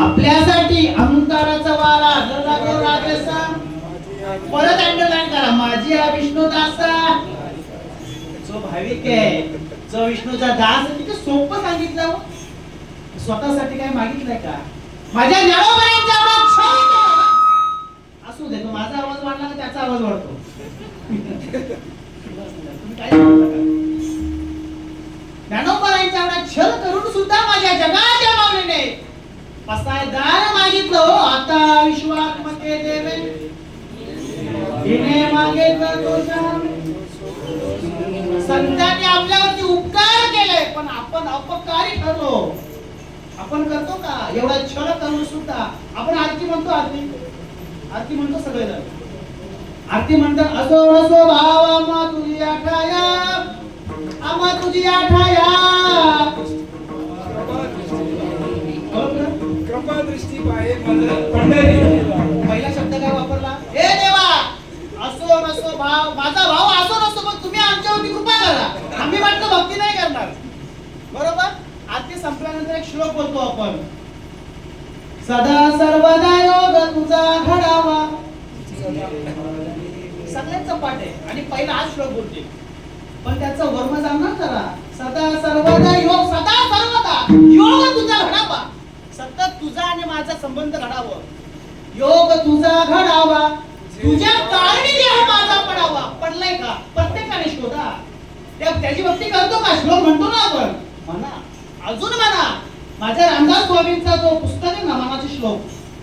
आपल्यासाठी. अहंकाराचा वारा न लागो राजसा. परत अंडरलाईन करा. माझी हा विष्णू दासा. जो भाविक आहे, जो विष्णूचा दास आहे, किती सोपं सांगितलं हो. स्वतःसाठी काय मागितलंय का? माझ्या ज्ञानोबाईंचा आवाज असू दे, तो माझा आवाज वाढला तर त्याचा आवाज वाढतो. तुम्ही काय म्हणता का? ज्ञानोबाईंचा आवाज छल करून सुद्धा माझ्या जगाच्या माऊलीने पसायदार मागितलं हो. आता विश्वात्मके देवे हिने मागितलं दोषा. संतांनी आपल्यावरती उपकार केले, पण आपण अपकारी ठरलो. आपण करतो का? एवढा छळ करून सुद्धा आपण आरती म्हणतो. आरती म्हणतो सगळेजण. आरती म्हणतात असो असो भाव आम्हा तुझी आठाया, आम्हा तुझी आठाया. कृपा दृष्टी पाहे पंढरी. पहिला शब्द काय वापरला? हे देवा, असो नसो भाव, माझा भाव असो नसो, पण तुम्ही आमच्यावरती कृपा करा. आम्ही वाटतं भक्ती नाही करणार. बरोबर. आरती संपल्यानंतर एक श्लोक बोलतो आपण. सदा सर्वदा योग तुझा घडावा. सगळ्यांचा पाठ आहे आणि पहिला हा श्लोक बोलते, पण त्याचं वर्म जाणणार जरा. सदा सर्वदा योग, सदा सर्वदा योग तुझा घडावा. सतत तुझा आणि माझा संबंध घडावा. योग तुझा घडावा, तुझ्या कारणी देह माझा पडावा. पडलाय का? प्रत्येकाने शोधा. त्याची भक्ती करतो का? श्लोक म्हणतो ना आपण. म्हणा, अजून म्हणा. माझ्या रामदास स्वामींचा जो पुस्तक आहे ना, मनाचे श्लोक,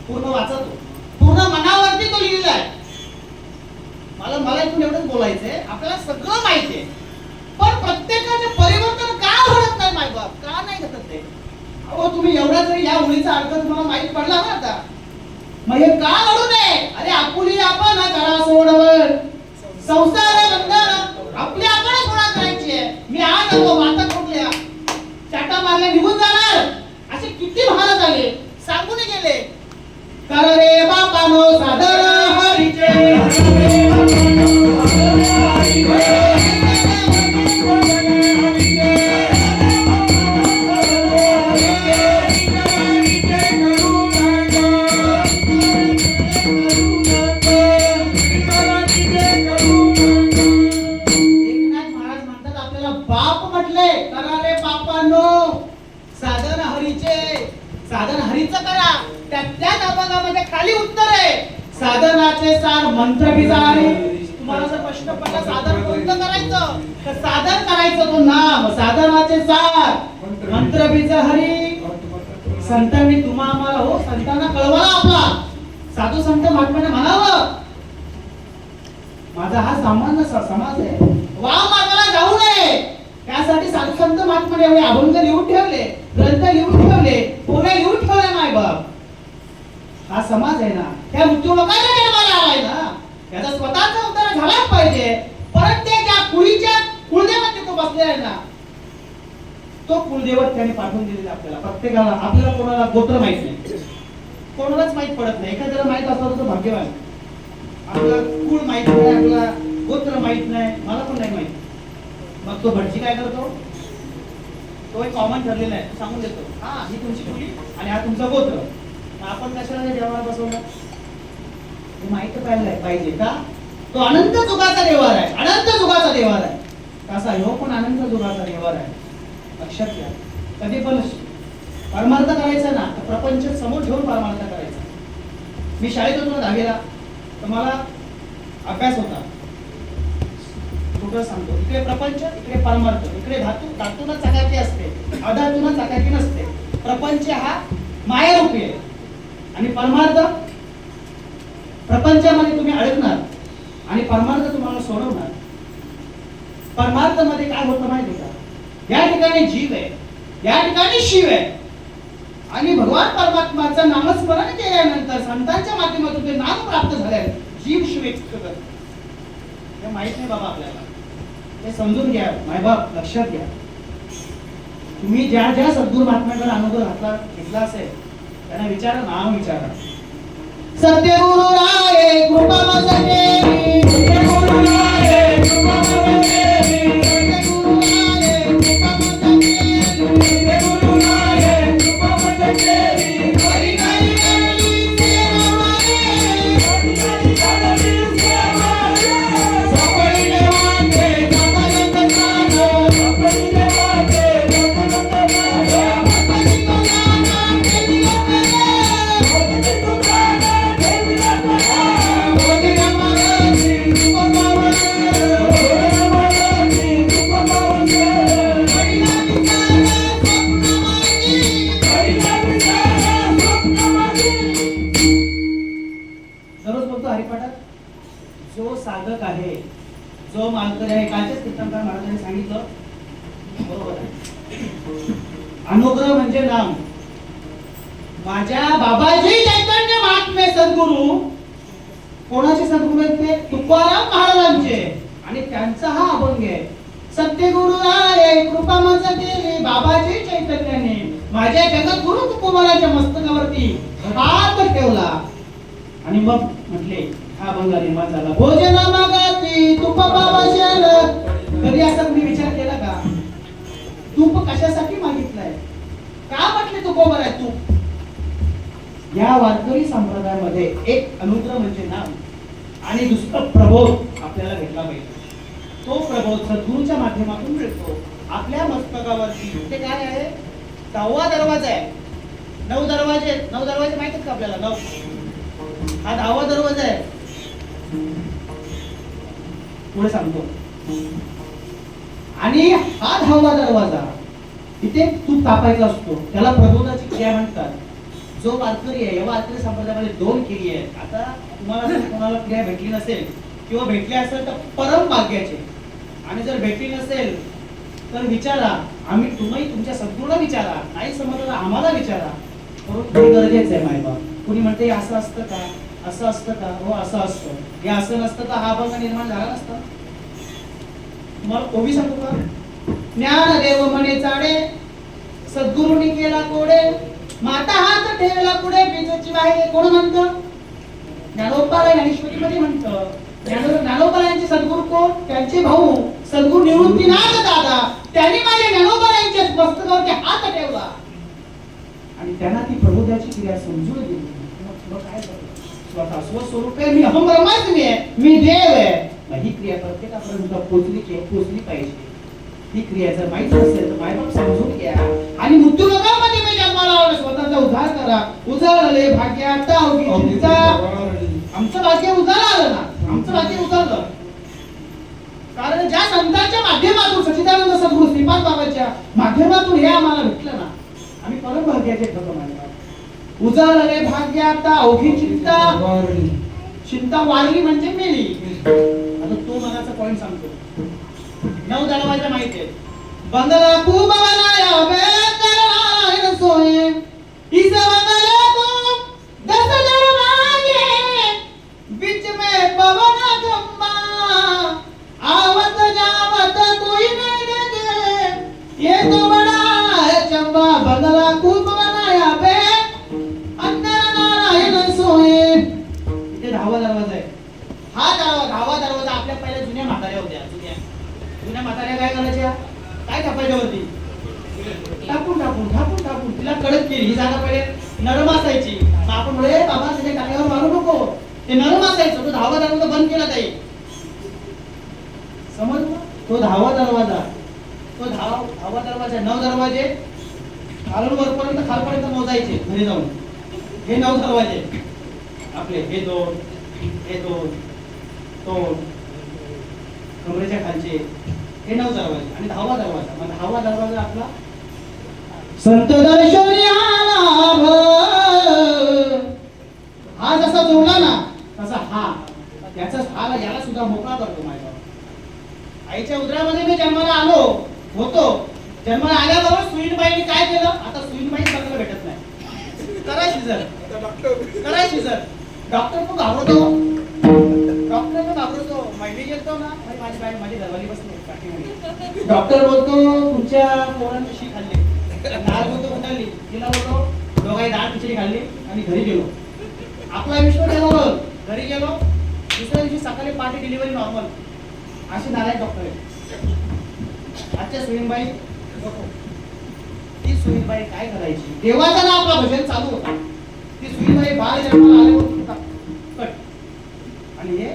पूर्ण वाचतो. पूर्ण मनावरती तो लिहिलेला आहे. मला इथून एवढंच बोलायचंय. आपल्याला सगळं माहिती आहे, पण प्रत्येकाचे परिवर्तन का घडत नाही? मायबाप का नाही घडत ते? अहो, तुम्ही एवढा जरी या मुलीचा अर्थ तुम्हाला माहित पडला ना आता, मग हे का घडू नये? अरे आपुली आपण घरा सोडवर संसार बंधन आपली आपणच होणार करायची आहे. मी आज आलो वाता कुठल्या चाटा मारल्या निघून जाणार, असे किती महाराज आले, सांगून गेले. कर रे बापानो सादर हरीचे. साधन हरीचं करा. त्या नामामध्ये खाली उत्तर आहे. साधनाचे सार मंत्र बिजारे. तुम्हाला जर प्रश्न पडला साधन कोणतं करायचं, तर साधन करायचं तो नाम. साधनाचे सार मंत्र बीज हरी. संतांनी तुम्हाला हो, संतांना कळवाला आपला. साधू संत महात्म्याने म्हणावं, माझा हा सामान्य समाज आहे, वाव मागायला जाऊ नये. त्यासाठी साधू संत महात्म्याने एवढे अभंग लिहून ठेवले, ग्रंथ लिहून ठेवले, पोहे लिहून ठेवले. माय बाप, हा समाज आहे ना, त्या मृत्यू लोकांच्या जन्माला आलाय ना, त्याचा स्वतःचा उद्धार झालाच पाहिजे. परत ते ज्या कुळीच्या कुलदेवत तो बसलेला आहे ना, तो कुलदेवत त्यांनी पाठवून दिलेला आपल्याला. प्रत्येकाला, आपल्याला कोणाला गोत्र माहित नाही, कोणालाच माहित पडत नाही. एखाद्याला माहित असलं तर भाग्यवान. आपला कुळ माहित नाही, आपला गोत्र माहित नाही, मला पण नाही माहित. मग तो भटजी काय करतो? तो एक कॉमन ठरलेला आहे, सांगून देतो, हा ही तुमची कुळी आणि हा तुमचा गोत्र. आपण कशाला देवाला बसवलं? हे माहित पाहिजे का? तो अनंत जुगाचा देवार आहे, अनंत जुगाचा देवार आहे. कसा ह्यो पण अनंत जुगाचा देवार आहे. लक्षात घ्या. कधी पण परमार्थ करायचा ना, तर प्रपंच समोर ठेवून परमार्थ करायचा. मी शाळेत होतो ना 10वीला, तर मला अभ्यास होता. मोठं सांगतो. इकडे प्रपंच, इकडे परमार्थ, इकडे धातू, धातूला चकाकी असते, अधातूला चकाकी नसते. प्रपंच हा मायारूपी आहे आणि परमार्थ, प्रपंचामध्ये तुम्ही अडकणार आणि परमार्थ तुम्हाला सोडवणार. परमार्थ मध्ये काय होतं माहिती का? या ठिकाणी जीव आहे, या ठिकाणी शिव आहे आणि भगवान परमात्माचं नामस्मरण केल्यानंतर संतांच्या माध्यमातून ते नाम प्राप्त झाले. जीव शिव एक करत हे माहित नाही बाबा आपल्याला. ते समजून घ्या मायबाप, लक्षात घ्या. तुम्ही ज्या ज्या सद्गुरू महात्म्याकडे अनुभव घेतला असेल त्यांना विचारा, नाव विचारा. सत्यगुरु राये कृपा मज देवी, सत्यगुरु राये कृपा मज देवी, सत्यगुरु राये कृपा मज देवी, सत्यगुरु राये कृपा मज देवी. हरी हरी हरी सेवा हरे, हरी हरी हरी सेवा हरे. सपळीने वाटे जगनंद जाणो, सपळीने वाटे जगनंद जाणो. भक्ती तुझ्या देवी रे, भक्ती तुझ्या देवी रे. बोली रमाची तुपमावसे, बोली रमाची तुपमावसे. हरिला विचारा स्वप्न माझी, हरिला विचारा स्वप्न माझी. दररोज बोलतो हरिपाठात, जो साधक आहे, जो मालकरी आहे, कालच्याच तीर्थंकर महाराजांनी सांगितलं बरोबर आहे. अनुग्रह म्हणजे नाम. माझ्या बाबाजी चैतन्य महात्मे सद्गुरू कोणाचे सद्गुरू आहेत ते? तुकाराम महाराजांचे. आणि त्यांचा हा अभंग आहे. सत्यगुरु राये कृपा मज देवी, बाबाजी चैतन्याने माझ्या जगद्गुरु तुकोबाराच्या मस्तकावरती हात ठेवला आणि मग म्हटले हा अभंग निर्माण झाला. भोजन मागाती तुप पावशेल. कधी असा तुम्ही विचार केला का? तूप कशासाठी मागितलंय? का म्हटले तुकोबर आहे तूप? या वारकरी संप्रदायामध्ये एक अनुग्रह म्हणजे नाम आणि दुसरा प्रबोध आपल्याला भेटला पाहिजे. तो प्रबोध सद्गुरूच्या माध्यमातून मिळतो आपल्या मस्तकावरती. ते काय आहे? 10वा दरवाजा आहे. 9 दरवाजे, 9 दरवाजे माहित आहेत का आपल्याला? 9. हा 10वा दरवाजा आहे. पुढे सांगतो. आणि हा 10वा दरवाजा इथे तूप तापायचा असतो, त्याला प्रबोधाची क्रिया म्हणतात. जो वारकरी आहे, या वारकरी संप्रदायामध्ये 2 क्रिया आहेत. आता तुम्हाला जर कोणाला क्रिया भेटली नसेल किंवा भेटली असेल तर परम भाग्याचे, आणि जर भेटली नसेल तर विचारा. आम्ही तुम्ही तुमच्या सद्गुरूला विचारा, नाही समजलं आम्हाला विचारा. हे गरजेचं आहे मायबाप. कुणी म्हणते असं असतं का, असं असतं का? हो असं असतं. हे असं नसतं तर हा अभंग निर्माण झाला नसता. तुम्हाला ओवी सांगू का? ज्ञानदेव म्हणे चाडे, सद्गुरूंनी केला कोडे, माता हात ठेवला पुढे बीजची वाहिली. कोण म्हणतं? ज्ञानोबा ज्ञानेश्वरी मध्ये म्हणतं. ज्ञानोबा यांचे सद्गुरू कोण? त्यांचे भाऊ सद्गुरू निवृत्तीनाथ दादा. त्यांनी माझ्या ज्ञानोबा यांच्या मस्तकावरती हात ठेवला आणि त्यांना ती प्रबोधाची क्रिया समजून दिली. मग काय झालं? स्वतः स्वस्वरूपे मी अहम ब्रह्मास्मी आहे, मी देव आहे. ही क्रिया प्रत्येकापर्यंत पोचली पाहिजे. ही क्रिया जर माहित नसेल तर मायबाप समजून घ्या आणि मृत्यूलोकामध्ये मी जन्माला आलो. स्वतःचा उद्धार करा. उजाळले भाग्य आता चिंता. आमचं भाग्य उजाळलं आलं ना, आमचं भाग्य उजाळलं. कारण ज्या संतांच्या माध्यमातून, सच्चिदानंद सद्गुरू श्रीपाद बाबांच्या माध्यमातून हे आम्हाला भेटलं ना, आम्ही परम भाग्याचे ठरतो मायबाप. उजाळले भाग्य आता अवघी चिंता. चिंता वारली म्हणजे मेली. आता तो मनाचा पॉइंट सांगतो. 9 दरवाजा माहिती आहे. बंगला खूप बनाया बेतरायन सोये, इस बंगले को 10 दरवाजे, बीच में पवन खंबा, आवत जावत कोई नहीं देखे, ये तो बड़ा है चंबा. बंगला खूप बनाया बे, अंदर नारायण सोये. इथे 10वा दरवाजा आहे. हा 10वा दरवाजा आपल्या पहिल्या जुन्या म्हाताऱ्या होत्या. जुन्या म्हाताऱ्या काय करायच्या? काय टाकायच्या वरती? टाकून तिला कडक केली. ही जागा पहिले नरम असायची. मग आपण म्हणे बाबा त्याच्या टाक्यावर मारू नको, ते नरम असायचं. तो 10वा दरवाजा बंद केला जाईल. समजलं? तो 10वा दरवाजा, तो 10वा दरवाजा. 9 दरवाजे खालून वरपर्यंत, खालपर्यंत मोजायचे घरी जाऊन. हे 9 दरवाजे आपले. हे 2, हे 2, तो कमरेच्या खालचे हे 9 दरवाजे आणि 10वा दरवाजा. मग 10वा दरवाजा आपला संत दर्शनी लाभ. हा जसा जोडला ना तसा हा त्याचा याला सुद्धा मोकळा करतो माझ्या. आईच्या उदरामध्ये मी जन्माला आलो होतो. जन्माला आल्याबरोबर सुईणबाईंनी काय केलं? आता सुईणबाई बघायला भेटत नाही. करा शिजर, आता डॉक्टर करा शिजर. डॉक्टर पण घाबरतो, डॉक्टर पण घाबरतो. महिने येतो ना माझी बाई माझी दरवाजी बसली काठीमध्ये. डॉक्टर बोलतो तुमच्या पोरांची शी खाल्ली, डाळ बोलतो उतरली, तिला बोलतो दोघांनी डाळ खिचडी खाल्ली आणि घरी गेलो. आपला विश्व ठेवलं, घरी गेलो. दुसऱ्या दिवशी सकाळी पहाटे डिलिव्हरी नॉर्मल. अशी नारायण डॉक्टर आहे. आजच्या सुनीलबाई नको. ती सुनीलबाई काय करायची? देवाचं नाव आपला भजन चालू होता. ती सुनीलबाई बाळ जन्माला आले होते कट. आणि हे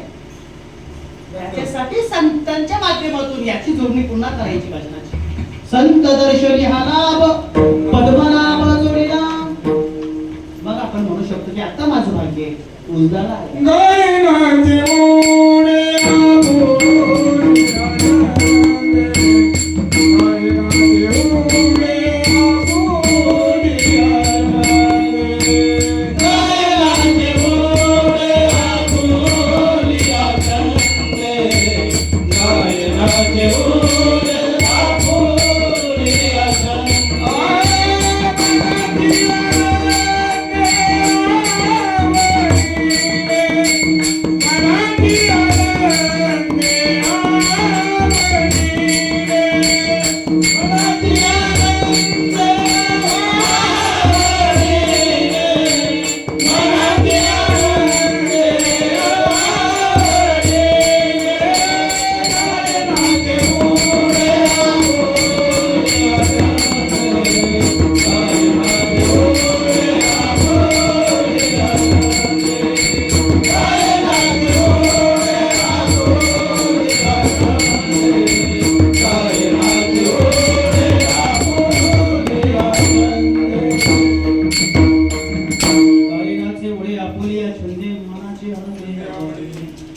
त्याच्यासाठी संतांच्या माध्यमातून याची जोडणी पुन्हा करायची भजनाची. संत दर्शनी हा लाभ पद्मनाभ जोडीला. मग आपण म्हणू शकतो की आता माझं भाग्य उजळालं आहे. गायनाचे ओढे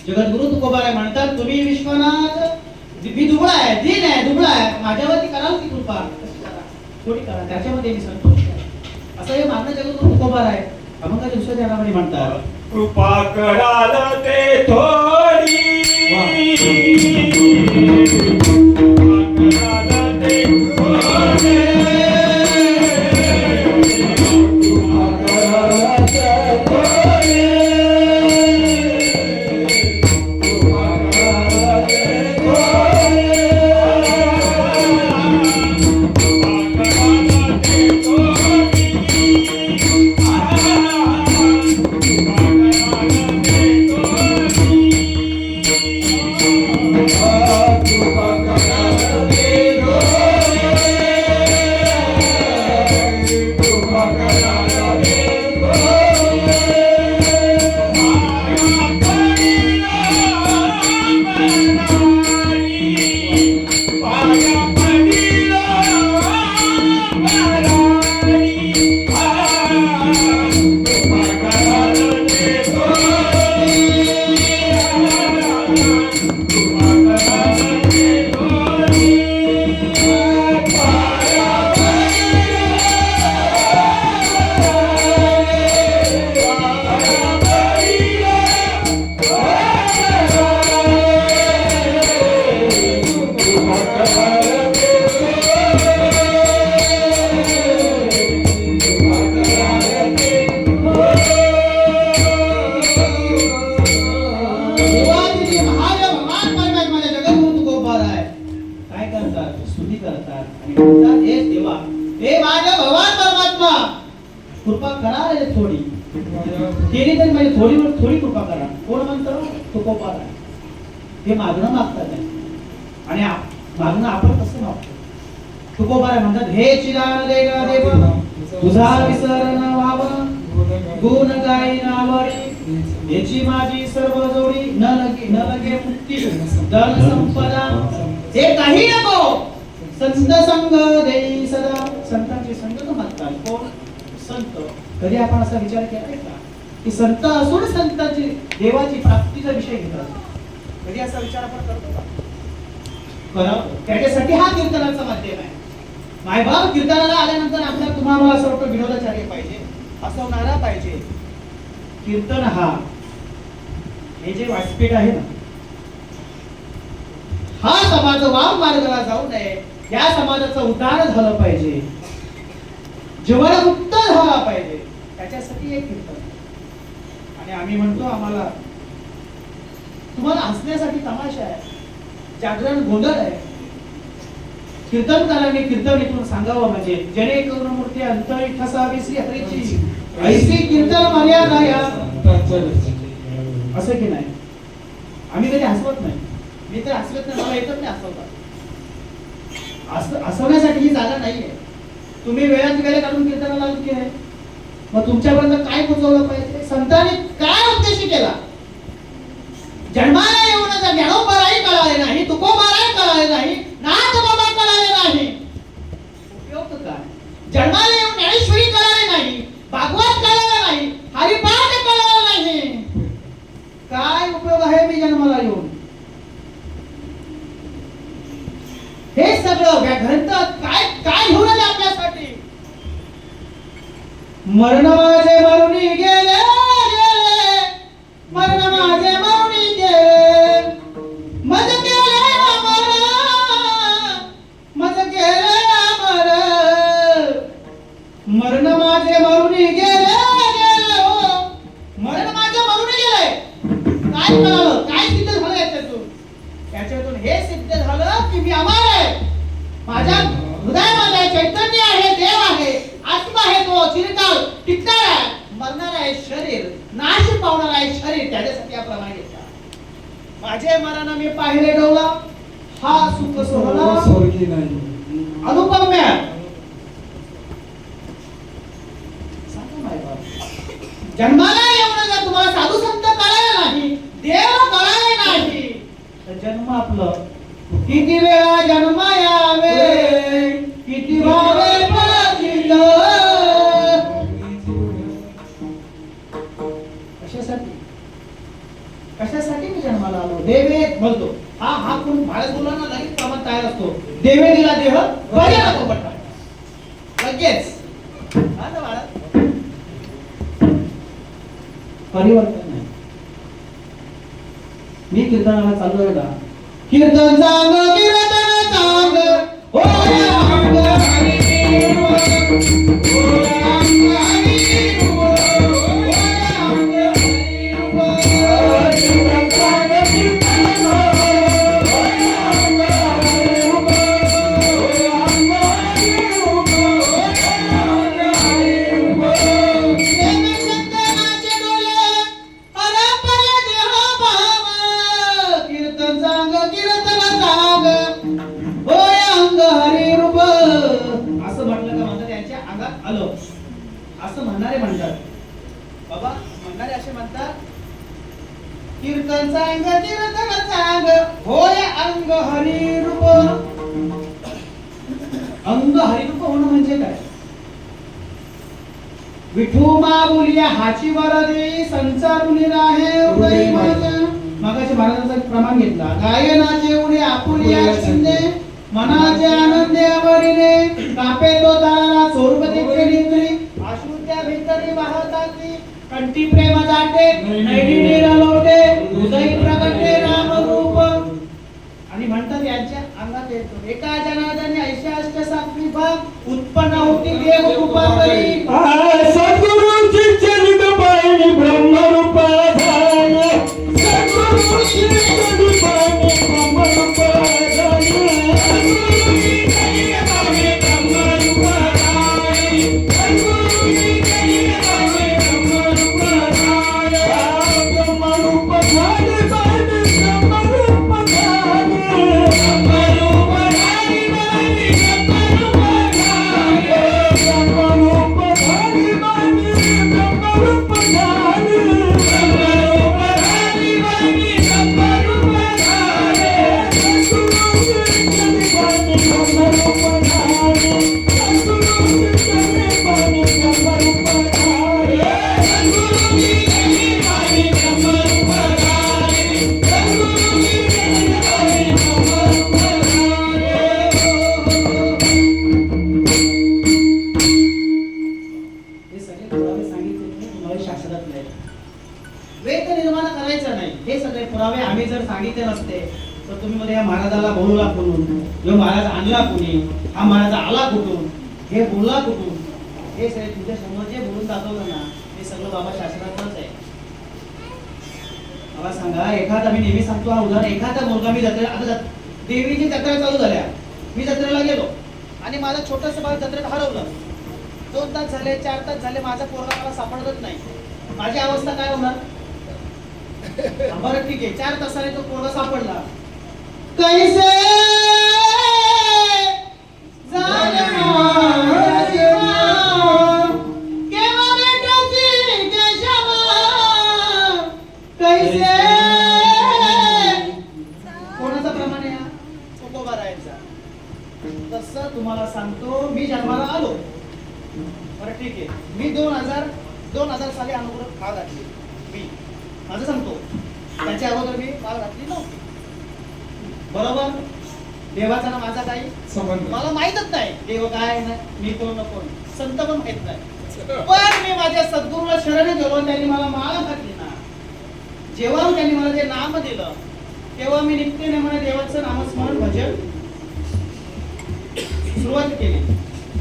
जगद्गुरु तुकोबाराय म्हणतात तुम्ही विश्वनाथ मी दुबळा आहे, दीन आहे, दुबळा आहे, माझ्यावरती कराल की कृपा थोडी करा, त्याच्यामध्ये मी संतोष आहे. असं हे मागणं जगद्गुरु तुकोबाराय अभंगाच्या दुसऱ्या चरणामध्ये म्हणतात कृपा कराल ते थोडी. कृपा करा रे थोडी केली तरी म्हणजे थोडी थोडी कृपा करा. कोण म्हणतो तुकोबाराय हे मागणं मागतात आणि मागणं आपण कसं मागतो. तुकोबाराय म्हणतात हे चिरान देगा देव तुझा विसर न व्हावं गुण गाई नावडी याची माझी सर्व जोडी न लगे मुक्ती धन संपदा हे काही नको संत संग देई सदा. संतांची संगत मागतात. कोण संत. कधी आपण असा विचार केलाय का की संत असून संतांची देवाची प्राप्तीचा विषय घेतात? कधी असा विचार आपण करतो का? करावं. त्याच्यासाठी हा कीर्तनाचा माध्यम आहे. मायबाप कीर्तनाला आल्यानंतर आपल्या तुम्हाला असं वाटतं विनोदाचार्य पाहिजे, हसवणारा पाहिजे. कीर्तन हे जे व्यासपीठ आहे ना, हा समाज वाम मार्गाला जाऊ नये, या समाजाचं उद्धार झालं पाहिजे, जीवनमुक्त झाला पाहिजे, त्याच्यासाठी एक कीर्तन. आणि आम्ही म्हणतो आम्हाला तुम्हाला हसण्यासाठी तमाशा आहे, जागरण गोंधळ आहे. कीर्तनकारांनी कीर्तनीतून सांगावं म्हणजे जेणेकरून मूर्ती अंतरी ठसावी श्री हरीची ऐसी कीर्तन मर्यादा या. असं की नाही, आम्ही कधी हसवत नाही. मी तर हसवत नाही, मला येतच नाही हसवता. हसवण्यासाठी ही जागा नाहीये. तुम्ही वेळात वेळे काढून कीर्तनाला आलो की नाही, मग तुमच्यापर्यंत काय पोहोचवलं पाहिजे, संतांनी काय उद्देश केला. जन्माला येऊन ज्ञानोबाराही कळाले नाही, तुकोबाराही कळाले नाही, नाथ बाबा कळाले नाही, उपयोग काय. जन्माला येऊन ज्ञानेश्वरी कळाले नाही, भागवत कळाले नाही, हरिपाठ कळाले नाही, काय उपयोग आहे मी जन्माला येऊन. हे सगळं ग्रंथ काय काय घेऊन आले आपल्यासाठी. मरण माझे मरुनी गेले गेले, मरण माझे मरुनी गेले, मज गेले अमर, मज गेले अमर. मरण माझे मरुनी गेले गेले, हो मरण माझे मरुनी गेले. काय कळालं, काय सिद्ध झालं याच्यातून. याच्यातून हे सिद्ध झालं की मी अमर आहे, माझ्या हृदयामध्ये चैतन्य आहे, देव आहे, आत्मा आहे, तो चिरकाल टिकणार आहे. मरणार आहे शरीर, नाश पावणार आहे शरीर, त्याच्यासाठी हा प्रमाण घेतला. माझे मरण मी पाहिले डोला, हा सुख सोहळा स्वर्गी नाही अनुपम्य. जन्माला येऊन जर तुम्हाला साधू संत कळाले नाही, देव कळाले नाही, तर जन्म आपलं किती वेळा जन्म यावे, किती भावे पाहिल. कशासाठी कशासाठी मी जन्माला आलो. देवे बोलतो हा कोण भारत बोलला ना, लगेच प्रमाण तयार असतो. देवे दिला देह बरे नको पट्टा लगेच. हा ना बाळा, परिवर्तन नाही. मी कीर्तनाला चालू आहे ना, कीर्तन सांग कीर्तन सांग, ओ अंग हरी रूप, ओ अंग हरी रूप, ओ अंग हरी रूप. कीर्तन सांग कीर्तन सांग, ओ अंग हरी रूप, ओ अंग हरी रूप, ओ अंग हरी रूप. देवे चंदनाचे डोले, हरपले देह भाव. कीर्तन सांग कीर्तन सांग, होय अंग हरी रूप. असं म्हटलं का माझं त्यांच्या अंगात आलं. असं म्हणणारे म्हणतात बाबा, म्हणणारे असे म्हणतात कीर्तन सांग कीर्तन सांग, होय अंग हरी रूप. अंग हरी रूप होणं म्हणजे काय. विठू मा बोलिया हाची वरदे, संसारुनी राहे उदय माझ्या. मगाशी महाराजांचा प्रमाण घेतला. गायनाचे उडे आपुलिया शिंदे, मनाचे आनंदे अमरिने. कापे तो तारा चोरपती केली, अश्रुत्या भितरी वाहताती. कंठी प्रेम दाटे, नैनिनी रलोटे, हृदय प्रगटे राम रूप. आणि म्हणतात यांच्या अंगात येतो. एका जनार्दनी ऐशा अष्ट सात्विक भाग, उत्पन्न होती देव कृपाकरी. सद्गुरूची चरित पाहिली ब्रह्मरूप झाले, सद्गुरूची चरित पाहिली ब्रह्मरूप झाले, सद्गुरूची चरित पाहिली ब्रह्मरूप झाले, सद्गुरूची चरित पाहिली ब्रह्मरूप झाले. ब्रह्मरूप झाले पाहिली ब्रह्मरूप झाले, ब्रह्मरूप झाले पाहिली ब्रह्मरूप झाले, ब्रह्मरूप झाले पाहिली महाराजाला बोलला कुठून, जो महाराज आणला कुणी, हा महाराज आला कुठून, हे बोलला कुठून, हे सगळे तुझ्या समोर जे बोलून दाखवलं ना ते सगळं बाबा शास्त्रातच आहे. मला सांगा, एखादा मी नेहमी सांगतो हा उदाहरण, एखादा मुलगा मी जत्रेला आता देवीची जत्रा चालू झाल्या, मी जत्रेला गेलो आणि माझं छोटंसं बाळ जत्रेत हरवलं. 2 तास झाले, 4 तास झाले, माझा पोरगा मला सापडतच नाही. माझी अवस्था काय होणार? बरं ठीक आहे, 4 तासाने तो पोरगा सापडला. कैसे कोणाचा प्रमाण आहे? तुकोबा राहायचा. तसं तुम्हाला सांगतो, मी जन्माला आलो. बरं ठीक आहे, मी 2000 साली अनुग्रह माळ घातली. मी माझं सांगतो, त्याच्या अगोदर मी माळ घातली नव्हती. बरोबर? देवाचा ना माझा काही संबंध मला माहितच नाही. देव काय नाही, मी कोण कोण, संत पण माहित नाही. पण मी माझ्या सद्गुरूला शरण गेलो, त्यांनी मला माळ घातली ना. जेव्हा त्यांनी मला ते नाम दिलं, तेव्हा मी नित्यनेमाने देवाचं नामस्मरण भजन सुरुवात केली.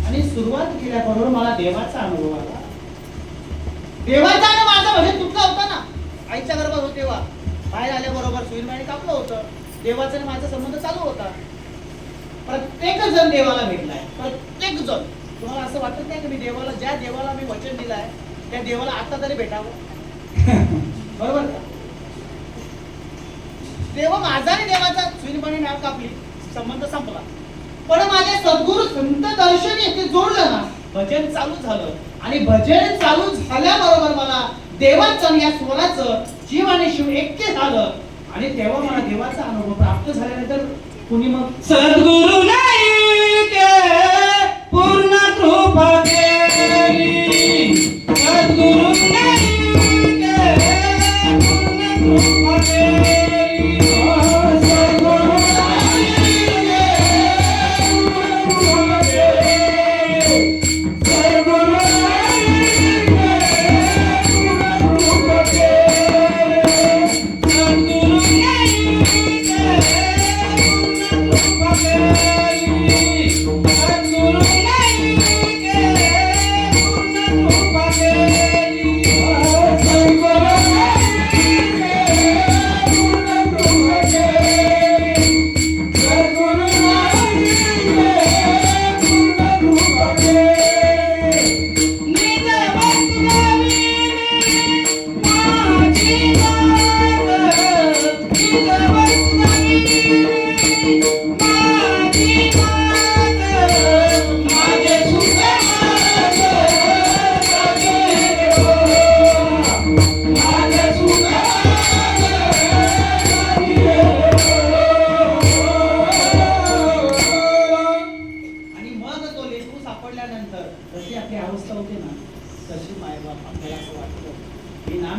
आणि सुरुवात केल्याबरोबर मला देवाचा अनुभव आला. देवाचा आणि माझा भजन तुटला होता ना, आईच्या गर्भात होते तेव्हा. बाहेर आल्याबरोबर सुईरमाने कापलं होतं. देवाचा आणि माझा संबंध चालू होता. प्रत्येक जण देवाला भेटलाय, प्रत्येक जण. तुम्हाला असं वाटत नाही की मी देवाला, ज्या देवाला मी वचन दिलंय त्या देवाला आता तरी भेटावं? बरोबर का? तेव्हा माझा आणि देवाचा सुईरमाने नाव कापली, संबंध संपला. पण माझे सद्गुरू संत दर्शनी ते जोडलं ना, भजन चालू झालं. आणि भजन चालू झाल्याबरोबर मला देवाचं या स्वराचं जीव आणि शिव ऐक्य झालं. आणि तेव्हा मला देवाचा अनुभव प्राप्त झाल्यानंतर कुणी मग सद्गुरु नाही के पूर्ण कृपा केली, सद्गुरु नाही के पूर्ण कृपा केली, सद्गुरु नाही के पूर्ण कृपा केली, सद्गुरु नाही के पूर्ण कृपा केली, सद्गुरु नाही के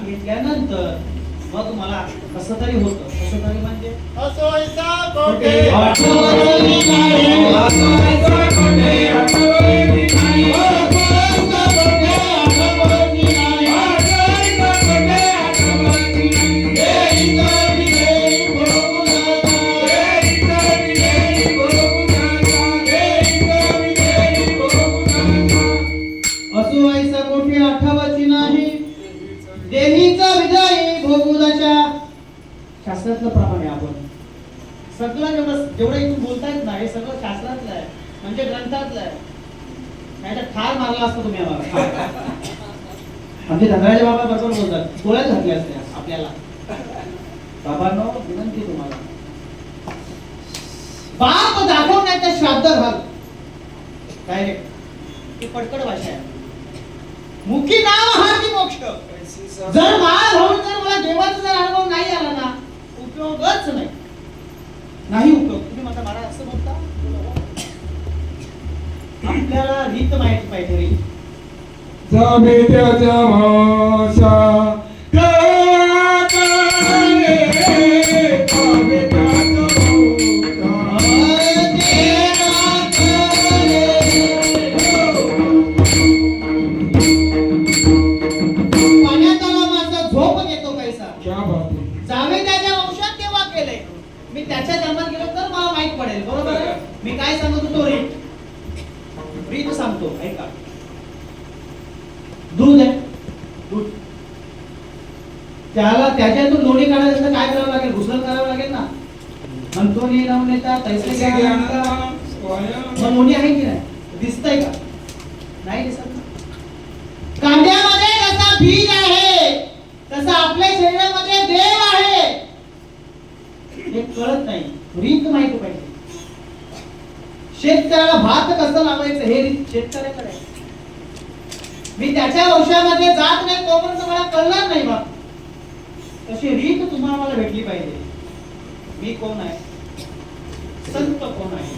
घेतल्यानंतर मग मला कसं तरी होतं. कसं तरी म्हणजे असो ऐसा कोठे आठवाची नाही, देवीचा विजय भोगुदाच्या. शास्त्रातलं प्रमाण आहे. आपण सगळं जेवढं इथून बोलतायत ना, हे सगळं शास्त्रातलं आहे, म्हणजे ग्रंथातलं आहे. नाही तर ठार मारला असतो तुम्ही आम्हाला. आमचे धनराज बाबा बरोबर बोलतात, गोळ्यात घातल्या असत्या आपल्याला. बाबांनो विनंती तुम्हाला, बाप दाखवण्याच्या श्राद्ध घाल. डायरेक्ट ती पटकड भाषा आहे. मुखी नाम हाती मोक्ष. जर माळ होऊन जर मला देवाचा जर अनुभव नाही आला ना, उपयोगच नाही. नाही उपयोग. तुम्ही म्हणता महाराज असं बोलता, आपल्याला रीत माहिती पाहिजे. रीत जामे त्याच्या भाषा त्याच्या जन्मात गेलो तर सांगतो ऐका. दूध आहे, दूध, त्याला त्याच्यातून लोणी काढायचं तर काय करावं लागेल? घुसळण करावं लागेल ना. म्हणतो नी लावून येतात तैसे तैसे घ्या ज्ञानाला म्हणता. स्वयं मग लोणी आहे की नाही? दिसतंय का? नाही दिसत ना. कांद्यामध्ये जसा बीज आहे तसा आपल्या शरीरामध्ये देव आहे हे कळत नाही. रीत माहिती पाहिजे. शेतकऱ्याला भात कसं लावायचं हे रीत शेतकऱ्याकडे आहे. मी त्याच्या वंशामध्ये जात नाही तोपर्यंत मला कळणार नाही बा. तशी रीत तुम्हाला मला भेटली पाहिजे. मी कोण आहे, संत कोण आहे,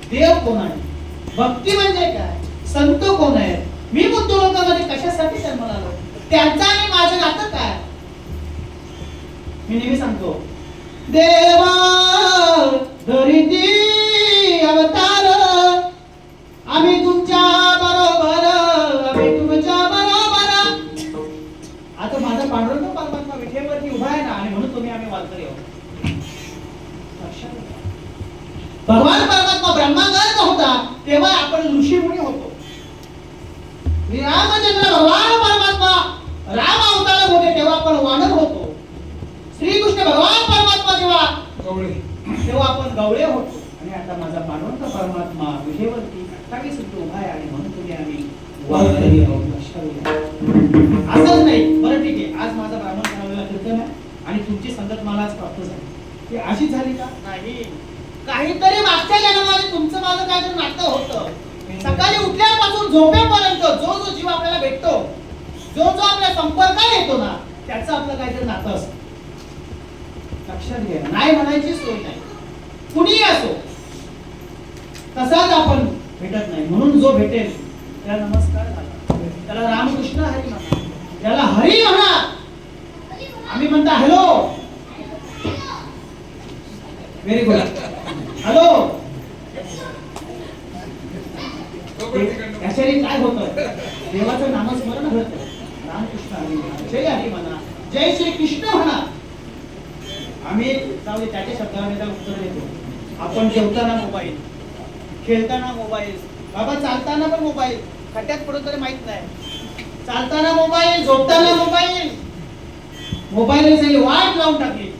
देव कोण आहे, भक्ती म्हणजे काय, संत कोण आहे, मी बुद्ध लोकांमध्ये कशासाठी जन्माला आलो, त्यांचा आणि माझं नातं काय. मी नेहमी सांगतो देवा धरिती अवतार, आम्ही तुमच्या बरोबर, आम्ही तुमच्या बरोबर. आता माझा पांडुरंग परमात्मा विठेवरती उभा आहे ना, आणि म्हणून तुम्ही आम्ही वारकरी आहोत. भगवान परमात्मा ब्रह्मागर्भ होता तेव्हा आपण ऋषीमुनी होतो. रामचंद्र भगवान परमात्मा राम अवतार होते तेव्हा आपण वानर होतो. श्रीकृष्ण भगवान परमात्मा जेव्हा गवळे तेव्हा आपण गवळे होतो. आणि आता माझा पांडुरंग परमात्मा विठेवरती 28 रुपये उभा आहे, आणि म्हणून तुम्ही आम्ही वारकरी आहोत. असंच नाही. बरं ठीक आहे, आज माझा ब्राह्मण करावेला कीर्तन आहे आणि तुमची संगत मला आज प्राप्त झाली. ती अशीच झाली का? नाही. काहीतरी मागच्या जन्मामध्ये तुमचं माझं काहीतरी नातं होतं. सकाळी उठल्यापासून झोपेपर्यंत जो जो जीव आपल्याला भेटतो, जो जो आपल्या संपर्कात येतो ना, त्याचं आपलं काहीतरी नातं असतं. लक्षात घ्या. नाही म्हणायची सोय नाही. कुणीही असो तसाच आपण भेटत नाही. म्हणून जो भेटेल त्याला नमस्कार घाला, त्याला रामकृष्ण हरी म्हणा, त्याला हरी म्हणा. आम्ही म्हणता हॅलो, व्हेरी गुड, हॅलो. याच्याने काय होतं? देवाचं नामस्मरण घडतं. रामकृष्ण हरी म्हणा, जय हरी म्हणा, जय श्री कृष्ण म्हणा. आम्ही जाऊ दे, त्याच्या शब्दाने त्याला उत्तर देतो. आपण जेवताना मोबाईल, खेळताना मोबाईल, बाबा चालताना पण मोबाईल, खड्ड्यात पडतो तरी माहित नाही. चालताना मोबाईल, झोपताना मोबाईल. मोबाईलने सगळी वाट लावून टाकली.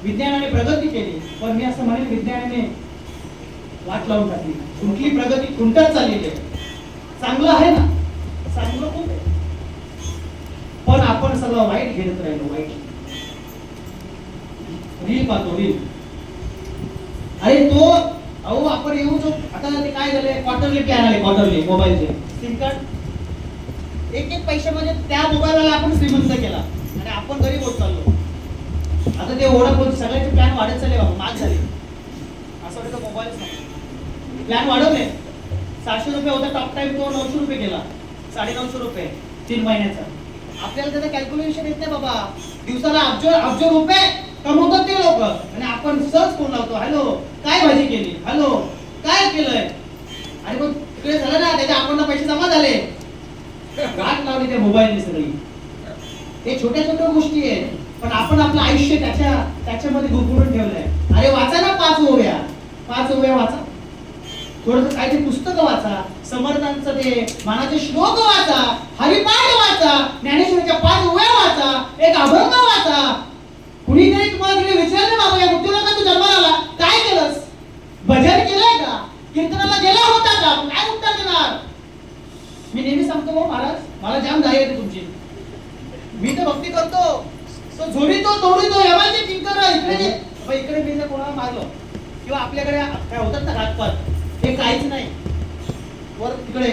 विज्ञानाने प्रगती केली, पण मी असं म्हणेन विज्ञानाने वाट लावून टाकली. कुठली प्रगती खुंटत चाललेली आहे. चांगलं आहे ना, चांगलं खूप आहे, पण आपण सगळं वाईट घेत राहिलो. वाईट रील पाहतो, रील. अरे तो अहो आपण येऊ जो आता ते काय झालंय, क्वार्टरली प्लॅन आले, क्वार्टरली मोबाईलचे सिम कार्ड. एक पैशामध्ये त्या मोबाईलला आपण श्रीमंत केला आणि आपण गरीब होत चाललो. आता ते ओढा सगळ्याचे प्लॅन वाढत चालले बाबा, महाग झाले. असं वाटतं मोबाईलच नाही. प्लॅन वाढवले. 700 रुपये होता टॉक टाइम, तो 900 रुपये गेला, 950 रुपये 3 महिन्याचा. आपल्याला त्याचं कॅल्क्युलेशन येत नाही बाबा. दिवसाला अब्ज रुपये कमवतात ते लोक, आणि आपण सहज फोन लावतो, हॅलो काय भाजी केली, हॅलो काय केलंय. आणि मग तिकडे झालं ना, त्याच्या अकाउंटला पैसे जमा झाले. गाठ लावली त्या मोबाईलने सगळी. हे छोट्या छोट्या गोष्टी आहेत, पण आपण आपलं आयुष्य त्याच्यामध्ये गुंतवून ठेवलंय. अरे वाचा ना 5 ओव्या, 5 ओव्या वाचा. थोडंसं काहीतरी पुस्तकं वाचा, समर्थांचं ते मानाचे श्लोक वाचा, हरिपाठ वाचा, ज्ञानेश्वरीच्या 5 ओव्या वाचा, एक अभंग वाचा. कुणीतरी तुम्हाला तिकडे विचारलं बाबा, या मृत्यूला तू जन्माला आला, काय केलंस? भजन केलंय का? कीर्तनाला गेला होता का? काय उत्तर देणार? मी नेहमी सांगतो हो महाराज, मला जाम दया येते तुमची. मी तर भक्ती करतो, तो झोडीतो तोडीतो, एवढे किंकर इकडे मी जर कोणाला मारलो किंवा आपल्याकडे काय होतात ना घातपात, हे काहीच नाही. वर तिकडे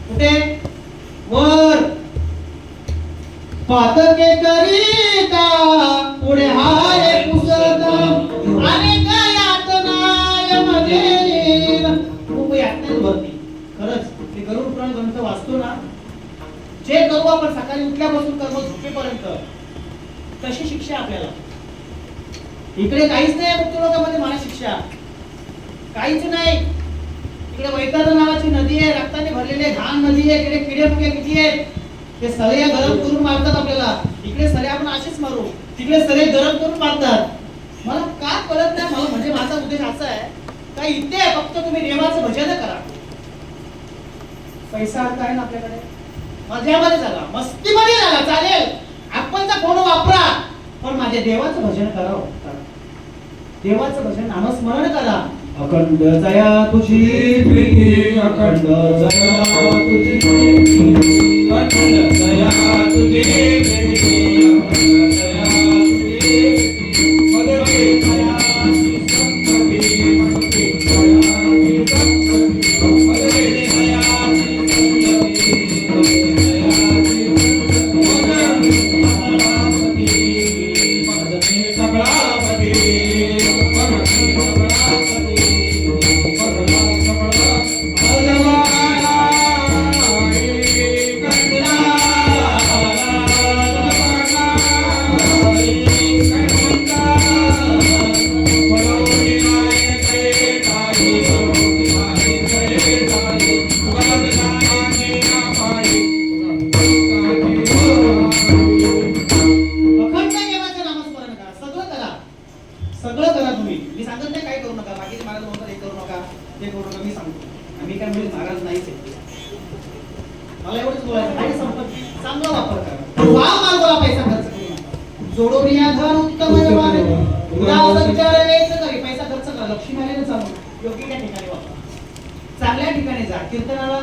कुठे वर पातके करीता पुढे हाय पुसत अनेक यातनायमध्ये खूप यातनेत भरती. खरंच ते गरुड पुराण ग्रंथ वाचतो ना, जे करू आपण सकाळी उठल्यापासून कर्म झोपेपर्यंत, तशी शिक्षा आपल्याला. इकडे काहीच नाही. मुक्त लोकांमध्ये मला शिक्षा काहीच नाही. इकडे वैतरणा नावाची नदी आहे, रक्ताने भरलेली घाण नदी आहे. इकडे किडे मुके किती आहेत, ते सळ्या गरम करून मारतात आपल्याला. इकडे सळ्या आपण असेच मारू, तिकडे सळे गरम करून मारतात. मला का कळत नाही. मला म्हणजे माझा उद्देश असा आहे का, इथे फक्त तुम्ही देवाचं भजन करा. पैसा अर्थ आहे ना आपल्याकडे, मजामध्ये झाला, मस्तीमध्ये झाला, चालेल. आपणचा फोन वापरा, पण माझ्या देवाचं भजन करा. देवाचं भजन, नामस्मरण करा. अखंड जया तुझी प्रीती, अखंड जया तुझी प्रीती, अखंड जया तुझी प्रीती, अखंड जया तुझी प्रीती. मदवे जयाची संतती, मदवे जयाची संतती, मदवे जयाची संतती, मदवे जयाची संतती. मदवे सगळापती, मदवे सगळापती. अखंड देवाचं नामस्मरण करा. सगळं करा, सगळं करा तुम्ही. मी सांगत नाही काय करू नका, बाकीचे महाराज म्हणतात हे करू नका ते करू नका, मी सांगतो. आम्ही काय म्हणजे महाराज नाहीच आहे. मला एवढंच बोलायचं आहे, संपत्ती चांगला वापर करा. वा मार्गाला पैसा खर्च करू नका. जोडून या धन उत्तम व्यवहार, उदास विचार वेच करी. पैसा खर्च करा, लक्ष्मी आले ना चालू, योग्य त्या ठिकाणी वापरा. चांगल्या ठिकाणी जा. कीर्तनाला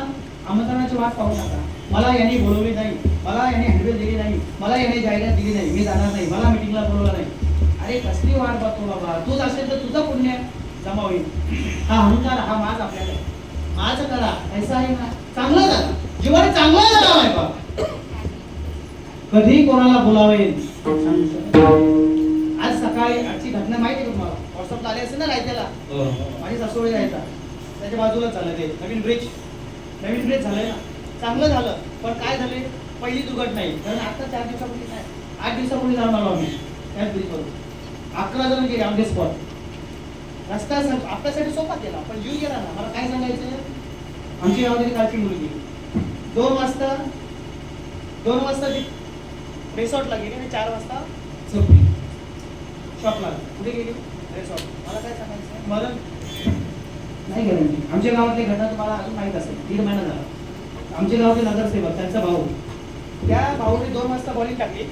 आमंत्रणाची वाट पाहू नका. मला यांनी बोलवले नाही, मला यांनी हँडबिल दिली नाही, मला यांनी जाहिरात दिली नाही, मी जाणार नाही, मला मीटिंगला बोलवलं नाही. अरे कसली वाट बघतो बाबा, तूच असेल तर तुझं पुण्य जमा होईल. हा अहंकार, हा माज आपल्याला माज करा. ऐसा आहे ना, चांगलं झालं, जीवन चांगलं झालं आहे बा. कधी कोणाला बोलावे आज सकाळी आजची घटना माहिती आहे तुम्हाला, व्हॉट्सअपला आले असेल ना रायत्याला. माझी सासूबाई राहायचा, त्याच्या बाजूला झालं ते नवीन ब्रिज झालंय ना, चांगलं झालं. पण काय झाले, पहिली दुर्घटना नाही, कारण आता 4 दिवसापूर्वी नाही, 8 दिवसापूर्वी जाऊन आलो आम्ही त्याच ब्रिजवरून. 11 जण गेले ऑन द स्पॉट. रस्ता आपल्यासाठी सोपा केला, पण जीव गेला ना. मला काय सांगायचं, आमची गावातली कालची मुलगी 2 वाजता ती रिसॉर्टला गेली आणि 4 वाजता शॉपला. कुठे गेली, रिसॉर्ट. मला काय सांगायचं, मरण नाही गॅरंटी. आमच्या गावातली घटना तुम्हाला अजून माहित असेल, 1.5 महिना झाला. आमच्या गावातले नगरसेवक, त्यांचा भाऊ, त्या भाऊने 2 वाजता बॉलिंग टाकली,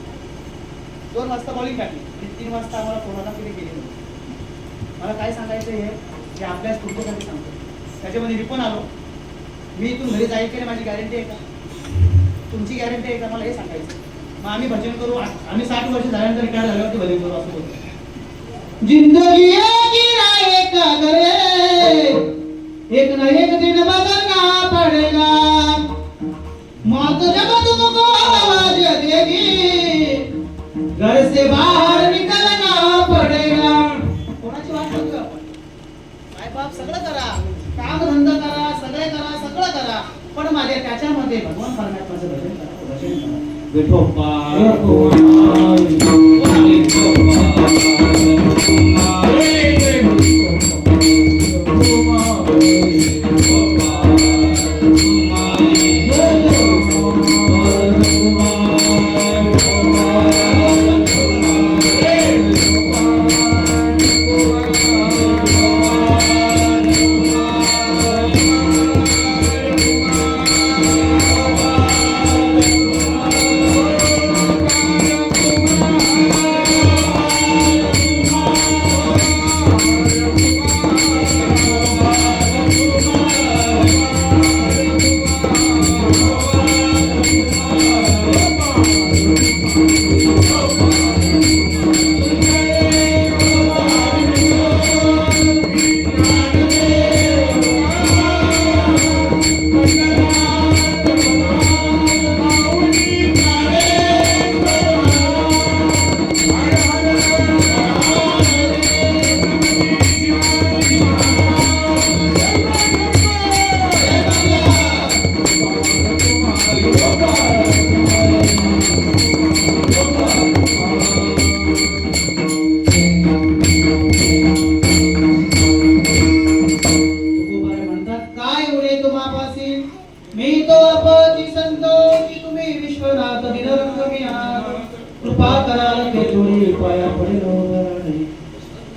2 वाजता बॉलिंग टाकली आणि 3 वाजता आम्हाला कोणाला किती केली नाही. मला काय सांगायचं हे, की आपल्या स्फूर्तीसाठी सांगतो. त्याच्यामध्ये मी पण आलो. मी इथून घरी जाईल की नाही माझी गॅरंटी आहे का, तुमची गॅरंटी आहे का, मला हे सांगायचं. मग आम्ही भजन करू, आम्ही 60 वर्ष झाल्यानंतर रिटायर झाल्यावरती भजन करू असं बोलतो. जिंदगी एक एक ना एक दिन बदलना पड़ेगा, मौत जब तुमको आवाज देगी, घर से बाहर निकलना पड़ेगा. कोणाची वाट बघतोय आपण? माय बाप सगळं करा, काम धंदा करा, सगळं करा, पण माझ्या त्याच्यामध्ये भगवान परमात्म्याचं भजन करा, भजन करा. विठोबा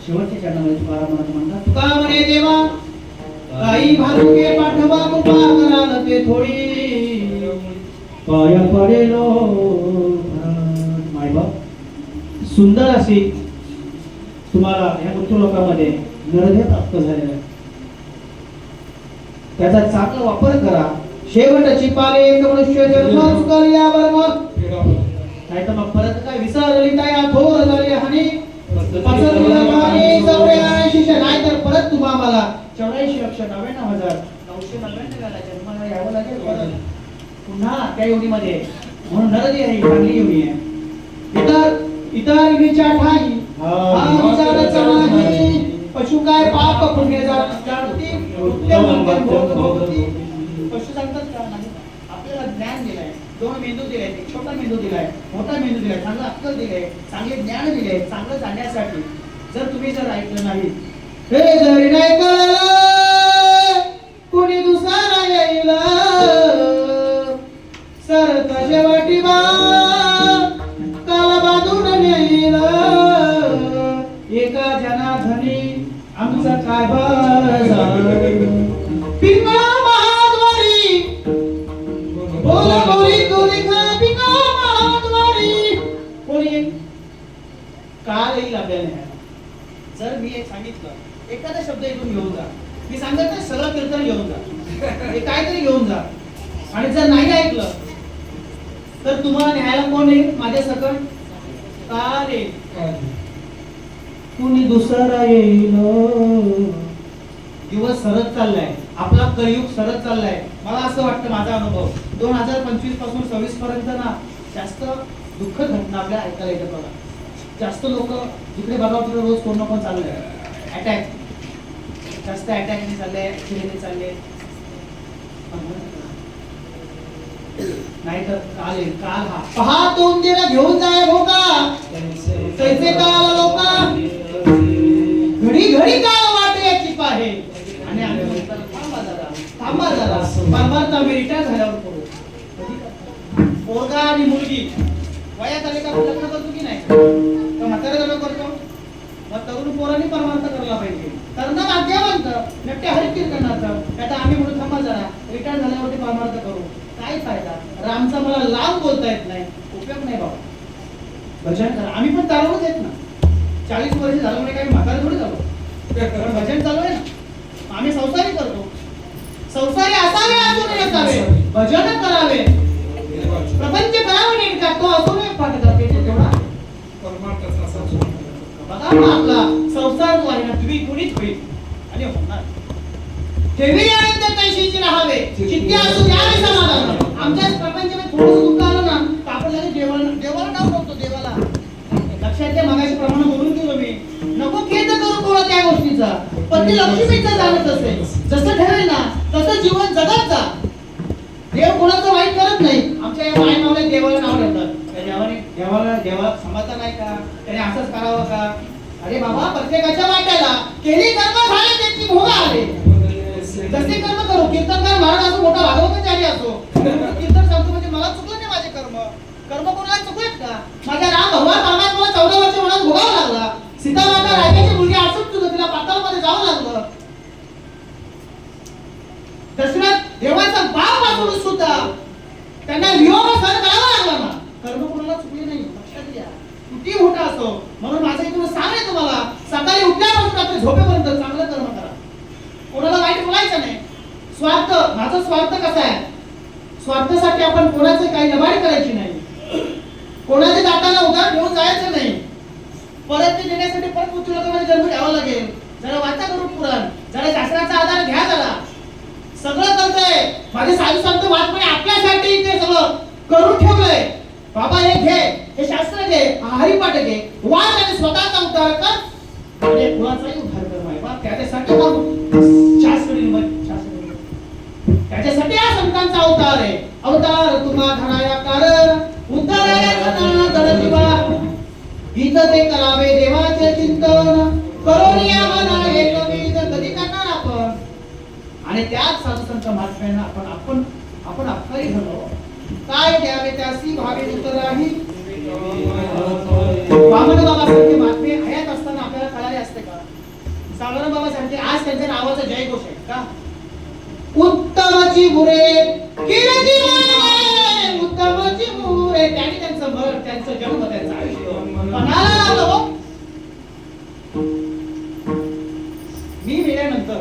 शेवटच्या चरणामध्ये तुकाराम महाराज म्हणतात, तुका म्हणे देवा काही भालुके पाठवा कृपा कराल ते म्हणजे थोडी पाया पडेलो मायबाप. सुंदर अशी तुम्हाला या मृत्यू लोकांमध्ये नरदेह प्राप्त झालेला आहे. त्याचा चांगला वापर करा. शेवटची पाले एक मनुष्य जन्म चुकली या बरं मग नाही तर मग परत काय विसरली काय थोर झाली हानी पसरलेलं पाणी 84 नाही तर परत तुम्हा मला 84,99,999 जन्माला यावं लागेल परत पुन्हा त्या योनीमध्ये. म्हणून नरदेह ही चांगली योनी आहे. इतर योनीच्या ठाई हा विचाराचा नाही. पशु काय पाप पुण्य जाणती उत्तम मंगल भोग भोगती. पशु सांगतात का नाही. आपल्याला ज्ञान दिलंय. 2 मेंदू दिले, एक छोटा मेंदू दिलाय, मोठा मेंदू दिलाय, चांगलं अक्कल दिले, चांगले ज्ञान दिले, चांगलं जाण्यासाठी. जर तुम्ही जर ऐकलं नाही, हे जरी नाही कळलं कुणी दुसरा येईल सरत शेवटी बा काला बाजून नेईल. एका जनाधनी आमचा काय पिंगळा महाद्वारी बोला बोली गोली खा पिंगळा महाद्वारी कोणी काल येईल आपल्याला. जर मी एक सांगितलं एखादा शब्द इथून घेऊन जा, मी सांगत नाही सरळ कीर्तन घेऊन जा, हे काहीतरी घेऊन जा, आणि जर नाही ऐकलं तर तुम्हाला न्यायला कोण येईल माझ्या सकट काल येईल. कुणी दुसरा येईल. दिवस सरत चाललाय, आपला कलियुग सरत चाललाय. मला असं वाटतं माझा अनुभव 2025 पासून 26 पर्यंत ना जास्त दुःखद घटना आपल्या ऐकायला येतात बघा. जास्त लोक जिकडे बघावं तिकडे रोज कोण ना कोण चाललंय. अटॅक, जास्त अटॅकने चालले, ऍक्सिडेंटने चालले. नाही तर काल येईल. काल हा पहा तोंडीला घेऊन जाय भोका तैसे काल लोका घडी घडी काळ वाटे याची पाहे. आणि आम्ही म्हणतो थांबा जरा परमार्थ आम्ही रिटायर झाल्यावर करू. पोरगा आणि मुलगी वयात आले का लग्न करतो की नाही तर म्हातारे लग्न करतो. मग तरुण पोरांनी परमार्थ करायला पाहिजे. करणं भाग्यवंत नट्टे हरिकीर्तनाचं. आता आम्ही म्हणून थांबा जरा रिटायर झाल्यावरती परमार्थ करू. काय फायदा. रामचा मला लांब बोलता येत नाही, उपयोग नाही बाबा. भजन करा. आम्ही पण चालवूच येत ना. 40 वर्ष झालं म्हणजे काही म्हातारे थोडी झालो. भजन चालू आहे ना. आम्ही संसारी करतो. संसारी असावे असून नसावे भजन करावे. प्रपंच करावे नेमका तो असून एक पाठ करते तेवढा बघा आपला संसार जो आहे ना तुम्ही कुणीच होईल आणि होणार. ठेवी आनंद कैशीची राहावे चित्ती असू द्यावे समाधान. आमच्या प्रपंचामध्ये थोडंसं दुःख आलं ना तर आपण लगेच देवाला नाव ठेवतो. देवाला लक्षात घ्या. मगाशी प्रमाण बोलून गेलो मी. नको खेद करू कोणा त्या गोष्टीचा. पण ती लक्ष्मीचं झालंच असेल. जसं ठरेल ना तसं जीवन जगत जा. देव कोणाचं वाईट करत नाही. आमच्या या माय नावाला देवाला नाव ठेवतात. देवाला समजता नाही का त्याने असंच करावं का. अरे बाबा प्रत्येकाच्या वाट्याला केली कर्म झाले त्यांची भोग आले. जसे कर्म करू. कीर्तनकार महाराज असो मोठा भागवताचार्य असो कीर्तन सांगतो म्हणजे मला चुकलं नाही माझे कर्म. कर्म कोणाला चुकलेत का. माझ्या राम भगवान रामाला मला 14 वर्ष मनात भोगावं लागला. सीता माता राजाची मुलगी असून सुद्धा तिला पाताळमध्ये जावं लागलं. दशरथ देवाचा बाप असून सुद्धा त्यांना वियोग सहन करावा लागला ना. कर्म कोणाला चुकले नाही. लक्षात घ्या. किती मोठा असो. म्हणून माझं इथून सांग आहे तुम्हाला सकाळी उठल्यापासून रात्री झोपेपर्यंत चांगलं कर्म करा. कोणाला वाईट बोलायचं नाही. स्वार्थ, माझा स्वार्थ कसा आहे. स्वार्थासाठी आपण कोणाचे काही लबाडी करायची नाही. कोणाच्या दाताला उधार घेऊन जायचं नाही. परत ते देण्यासाठी परत मृत्यू लोकांमध्ये जन्म घ्यावा लागेल. जरा वाचा करून पुराण, जरा शास्त्राचा आधार घ्या. जरा सगळं करतोय माझे साधू संत महात्मे आपल्यासाठी ते सगळं करून ठेवलंय. बाबा हे घे, हे शास्त्र घे, हरिपाठ घे, वाच आणि स्वतःचा उद्धार कर आणि कुणाचाही उद्धार कर. बाबा त्याच्यासाठी त्याच्यासाठी हा संतांचा अवतार आहे. अवतार तुम्हा घडाया कारण उद्धाराया जडजीवा. हित ते करावे देवाचे चिंतन करून या मना एकविध कधी करणार आपण. आणि त्याच साधू संत महात्म्यांना आपण अपकारी झालो. काय द्यावे त्यासी भावे उतराही. वामन बाबा सारखे महात्मे हयात असताना आपल्याला कळाले असते का. सावरण बाबा सारखे आज त्यांच्या नावाचा जयघोष आहे का. उत्तम उत्तमाची मुरे किरती माने उत्तमाची मुरे. त्यांनी त्यांचं घर, त्यांचं जन्म, त्यांचं आयुष्य पणाला लावलं हो. मी मेल्यानंतर,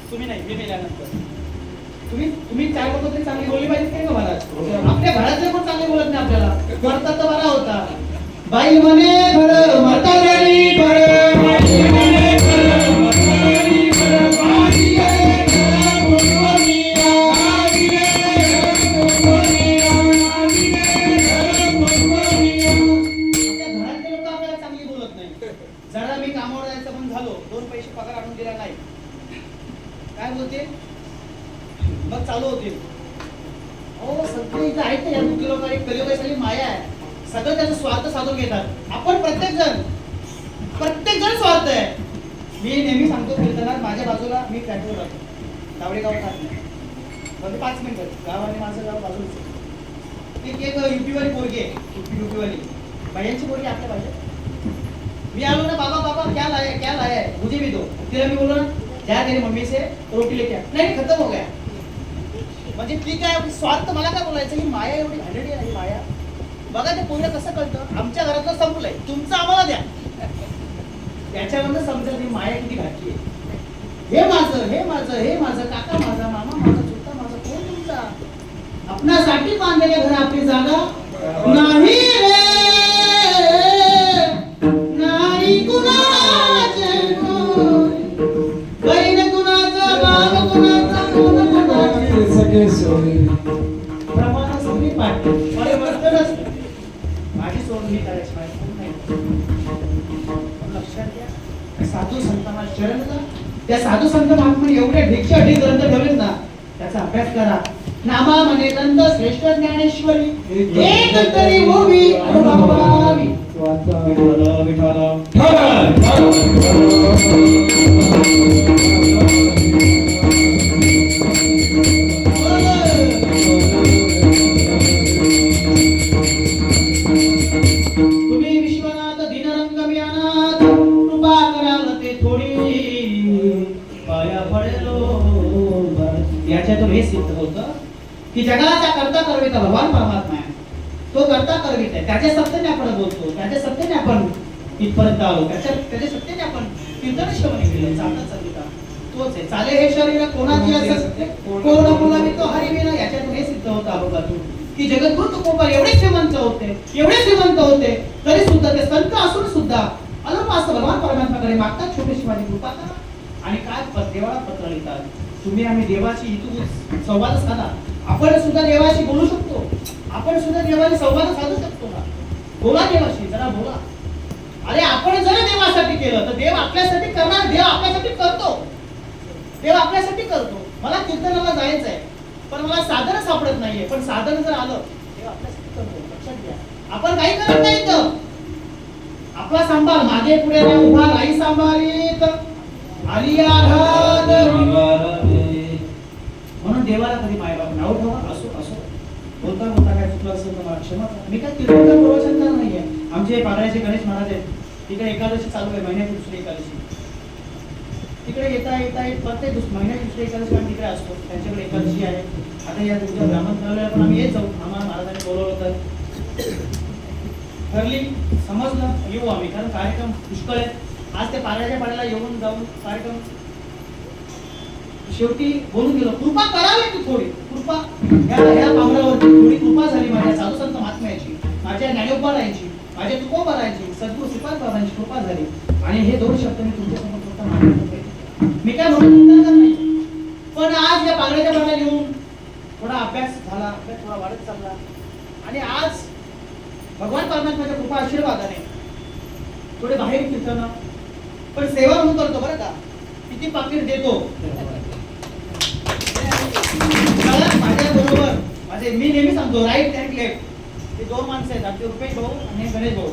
तुम्ही नाही, मी मेल्यानंतर तुम्ही चार लोक तरी चांगली बोलली पाहिजे काय का महाराज? आपल्या घरातले पण चांगले बोलत नाही आपल्याला. मरतात तर बरा होता. बाई म्हणे घर म्हातारी घर, बाई म्हणे घर म्हातारी घर, बाई गे घर मुरमुरिया, बाई गे घर मुरमुरिया, बाई गे घर मुरमुरिया. आपल्या घरातले लोक आपल्याला चांगली बोलत नाही. जरा मी कामावर जायचं पण झालो, 2 पैसे पगार आणून दिला नाही, काय बोलते मग चालू होतील. हो सगळे इथं आहेत ना या दुःखी लोकांना कलियुगाची माया आहे. सगळं त्याचा स्वार्थ साधून घेतात. आपण प्रत्येक जण स्वार्थ आहे. मी नेहमी सांगतो कीर्तनात माझ्या बाजूला मी ट्रॅक्टर राहतो, दावडे गावात राहत नाही, म्हणजे 5 मिनिटं गाव आणि माझं गाव बाजूला. एक युपीवाली पोरगी आहे, युपीवाली बायांची पोरगी आपल्या पाहिजे. मी आलो ना, बाबा बाबा क्या लाया है मुझे भी दो. तिला मी बोललो ना, जा तेरी मम्मी से रोटी लेके आ. नाही खतम हो गया. म्हणजे ती काय स्वार्थ, मला काय बोलायचं, ही माया एवढी घाणेरडी आहे. ही माया बघा, ते पोरं कसं कळतं, आमच्या घरातलं संपलंय, तुमचं आम्हाला द्या. त्याच्यावरनं समजेल ही माया किती घातली आहे. हे माझं, हे माझं, हे माझं, काका माझा, मामा माझा, चुलता माझा, कोण तुमचा? आपणासाठी बांधलेले घर आपली जागा नाही रे, नाही कुणाचे बहीण कुणाचा, बाप कुणाचा, कोण कुणाचे सगळे सोयरे प्रमाण सगळी पाठ मला वर्तनच माझी सोड मी करायची नाही. लक्षात घ्या, साधू संतांना शरण जा. त्या साधू संत महात्म्याने एवढे ढेकशा ढेक ग्रंथ ठेवलेत ना, त्याचा अभ्यास करा. नामा म्हणे ग्रंथ श्रेष्ठ ज्ञानेश्वरी, एक तरी भूमी अनुभवावी. विठाला विठाला तुम्ही विश्वनाथ दीनरंग मी अनाथ, कृपा कराल ते थोडी पाया पडेलो. याच्यातून हे सिद्ध होतं की जगाचा करता करविता भगवान परमात्मा आहे. तो करता करवित आहे. त्याच्या सत्तेने आपण बोलतो, त्याच्या सत्तेने आपण इथपर्यंत आलो, त्याच्या सत्तेने आपण कीर्तन श्रवण केलं, चालता चालता तोच आहे. चाले हे शरीर कोणाची असते, कोण बोलावी तो हरिविना. याच्यातून हे सिद्ध होतं अभोगातून की जगद्गुरु तुकोबा एवढे श्रीमंत होते तरी सुद्धा ते संत असून सुद्धा अल्पास भगवान परमात्म्याकडे मागतात, छोटीशी माझी कृपा करा. आणि काय देवाला पत्र लिहितात, तुम्ही आम्ही देवाची इथून संवाद साधा. आपण सुद्धा देवाशी बोलू शकतो, आपण सुद्धा देवाशी संवाद साधू शकतो ना. बोला देवाशी, जरा बोला. अरे आपण जर देवासाठी केलं तर देव आपल्यासाठी करणार, देव आपल्यासाठी करतो, देव आपल्यासाठी करतो. मला कीर्तनाला जायचं आहे पण मला साधन सापडत नाहीये, पण साधन जर आलं देव आपल्यासाठी करतो. लक्षात घ्या, आपण काही करत नाही तर आपला सांभाळ मागे पुढे ना उभा राही सांभाळीत आली आघात. म्हणून देवाला कधी मायबाप नाव ठेवा. असो बोलता काय चुकलं असेल तर मला क्षमा करा. मी काय कीर्तन प्रवचन करणार नाहीये. आमचे पागळ्याचे गणेश महाराज आहेत, तिकडे एकादशी चालू आहे, महिन्याची दुसरी एकादशी. तिकडे येता प्रत्येक महिन्याची दुसरी एकादशी आम्ही तिकडे असतो, त्यांच्याकडे एकादशी आहे. आता या तुमच्या ब्राह्मण ठरवलेला पण आम्ही येत जाऊ. आम्हाला महाराजांनी बोलवलं तर ठरली, समजलं येऊ आम्ही, कारण कार्यक्रम पुष्कळ आहे. आज ते पाण्याच्या पाण्याला येऊन जाऊन कार्यक्रम शेवटी बोलून गेलो. कृपा करावी की थोडी कृपा, ह्या पावरावरती थोडी कृपा झाली माझ्या साधू संत महात्म्याची, माझ्या ज्ञानोबारायांची, माझ्या तुकोबारायांची, सद्गुरू श्रीपाद बाबांची कृपा झाली. आणि हे 2 शब्द मी तुमच्यासमोर फक्त मांडतो. मी काय म्हणून नाही, पण आज या पागड्याच्या पाण्याला येऊन थोडा अभ्यास झाला, अभ्यास थोडा वाढत चालला. आणि आज भगवान परमात्म्याच्या कृपा आशीर्वादाने थोडे बाहेर कीर्तन पण सेवा म्हणून करतो बरं का. किती पाकिट देतो माझ्या बरोबर, माझे मी नेहमी सांगतो राईट अँड लेफ्ट हे 2 माणसं आहेत, आमचे रुपेश भाऊ आणि गणेश भाऊ.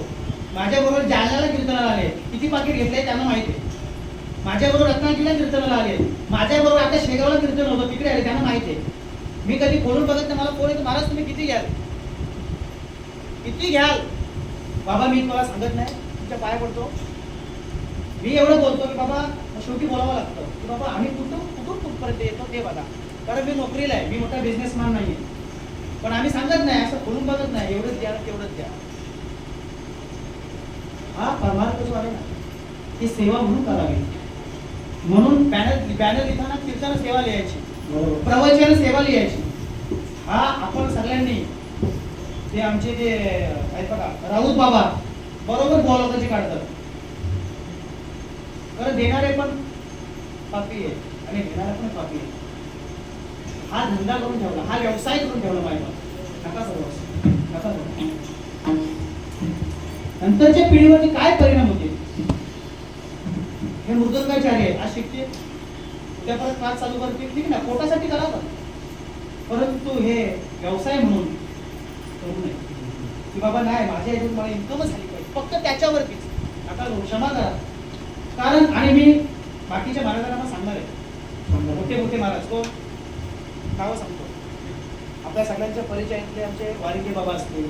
माझ्या बरोबर जालन्याला कीर्तनाला आले, किती पाकिट घेतले त्यांना माहिती आहे. माझ्या बरोबर रत्नागिरीला कीर्तनाला आले, माझ्या बरोबर आता शेगावला कीर्तन होतं तिकडे आले, त्यांना माहिती आहे. मी कधी बोलून बघत नाही, मला फोन येतो महाराज तुम्ही किती घ्याल, किती घ्याल. बाबा मी तुम्हाला सांगत नाही, तुमच्या पाया पडतो. मी एवढं बोलतो की बाबा शेवटी बोलावं लागतं की बाबा आम्ही कुठून कुठपर्यंत येतो ते बघा. कारण मी नोकरीला आहे, मी मोठा बिझनेसमॅन नाहीये. पण आम्ही सांगत नाही, असं बोलून बघत नाही, एवढंच द्या तेवढंच द्या. हा परमार्थ जो आहे ना, ती सेवा म्हणून करावी. म्हणून बॅनर लिहिताना कीर्तन सेवा लिहायची, प्रवचन सेवा लिहायची. हा आपण सगळ्यांनी ते आमचे जे आहेत बघा राऊत बाबा बरोबर लोकांची काढतात. कारण देणारे पण पापी आहे आणि घेणारे पण पापी आहे. हा धंदा करून ठेवला, हा व्यवसाय करून ठेवला पाहिजे. नका सर्व नंतरच्या पिढीवरती काय परिणाम होते. हे मृदंगाचार्य आज शिकते, त्या परत क्लास चालू करते, ठीक ना, पोटासाठी करा, परंतु हे व्यवसाय म्हणून करू नये. की बाबा नाही, माझ्या ह्याच्यातून मला इन्कमच झाली पाहिजे, फक्त त्याच्यावरतीच. आता क्षमा करा. कारण आणि मी बाकीच्या महाराजांना सांगणार आहे, मोठे मोठे महाराज कोण नावं सांगतो. आपल्या सगळ्यांच्या परिचयातले आमचे वारिके बाबा असतील,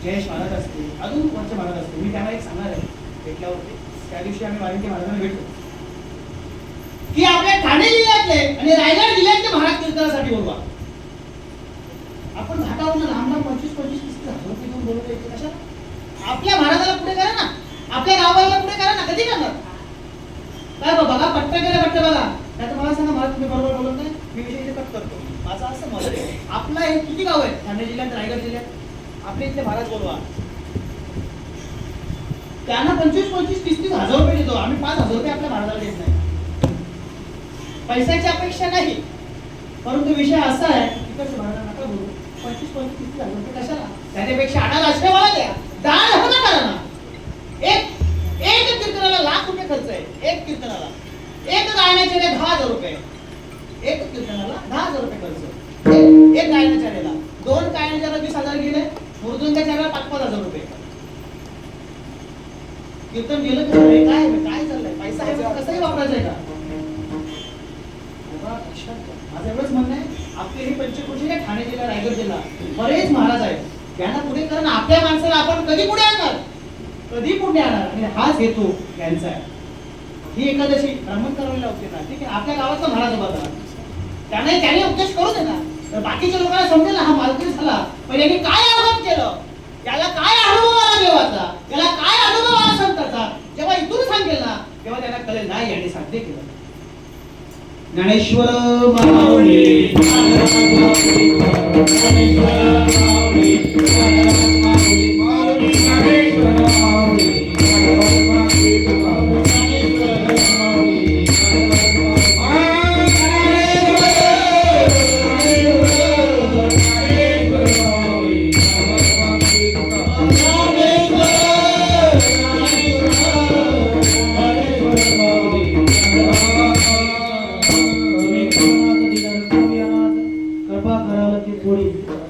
जयेश महाराज असतील, अजून कोणते महाराज असतील. मी त्यांना एक सांगणार आहे भेटल्यावरती. त्या दिवशी आम्ही वारिके महाराजांना भेटलो की आपल्या ठाणे जिल्ह्यातले आणि रायगड जिल्ह्यातले महाराज कीर्तनासाठी बोलवा. आपण घाटावरून लांब लांब 25-25-30 रुपये घेऊन बोलवतो इथे कशाला? आपल्या महाराजाला पुढे करा ना, आपल्या गावाला पुढे करा ना. कधी करणार? काय बघा पट्ट केलं पट्ट बघा. नाही तर मला सांगा, मला तुम्ही बरोबर बोलत नाही, मी विषय इथे कट करतो. माझं असं मत आहे, आपला हे किती गाव आहे ठाणे जिल्ह्यात, रायगड जिल्ह्यात, आपले इथले महाराज बोलवा. त्यांना 25-25-30 हजार रुपये देतो आम्ही. 5,000 रुपये आपल्या महाराजाला देत नाही. पैशाची अपेक्षा नाही, परंतु विषय असा आहे तिकडच्या महाराजांना नका बोलू. 25-30 हजार रुपये कशाला? त्याच्यापेक्षा आणायला आश्रमाला द्या, दान होता करा ना. एक कीर्तनाला लाख रुपये खर्च आहे. एक कीर्तनाला, एक गायनाचे 10,000 रुपये. एक कीर्तनाला 10,000 रुपये खर्च. एक गायनाचार्याला, 2 गायनाचार्याला 20,000 गेले, मृदुंगाचार्याला 5,000 रुपये. कीर्तन गेलं काय काय चाललंय? पैसा आहे कसंही वापरायचा आहे का? माझं एवढंच म्हणणं आहे, आपले हे पंचक्रोशी आहे ठाणे जिल्हा, रायगड जिल्हा, बरेच महाराज आहेत. त्यांना पुढे करा. आपल्या माणसाला आपण कधी पुढे आणणार, कधी पुढे आणणार? आणि हाच हेतू त्यांचा आहे. ही एकादशी ब्राह्मण करायला होते ना, ठीक आहे, आपल्या गावातला महाराज उभा करा, त्याने उपदेश करू दे ना. तर बाकीच्या लोकांना समजेल हा मालकी झाला, पण यांनी काय अवगत केलं, त्याला काय अनुभव आला देवाचा, त्याला काय अनुभव आला संताचा. जेव्हा इथून सांगेल ना, तेव्हा त्यांना कळेल नाही यांनी साध्य केलं. ज्ञानेश्वर माऊली,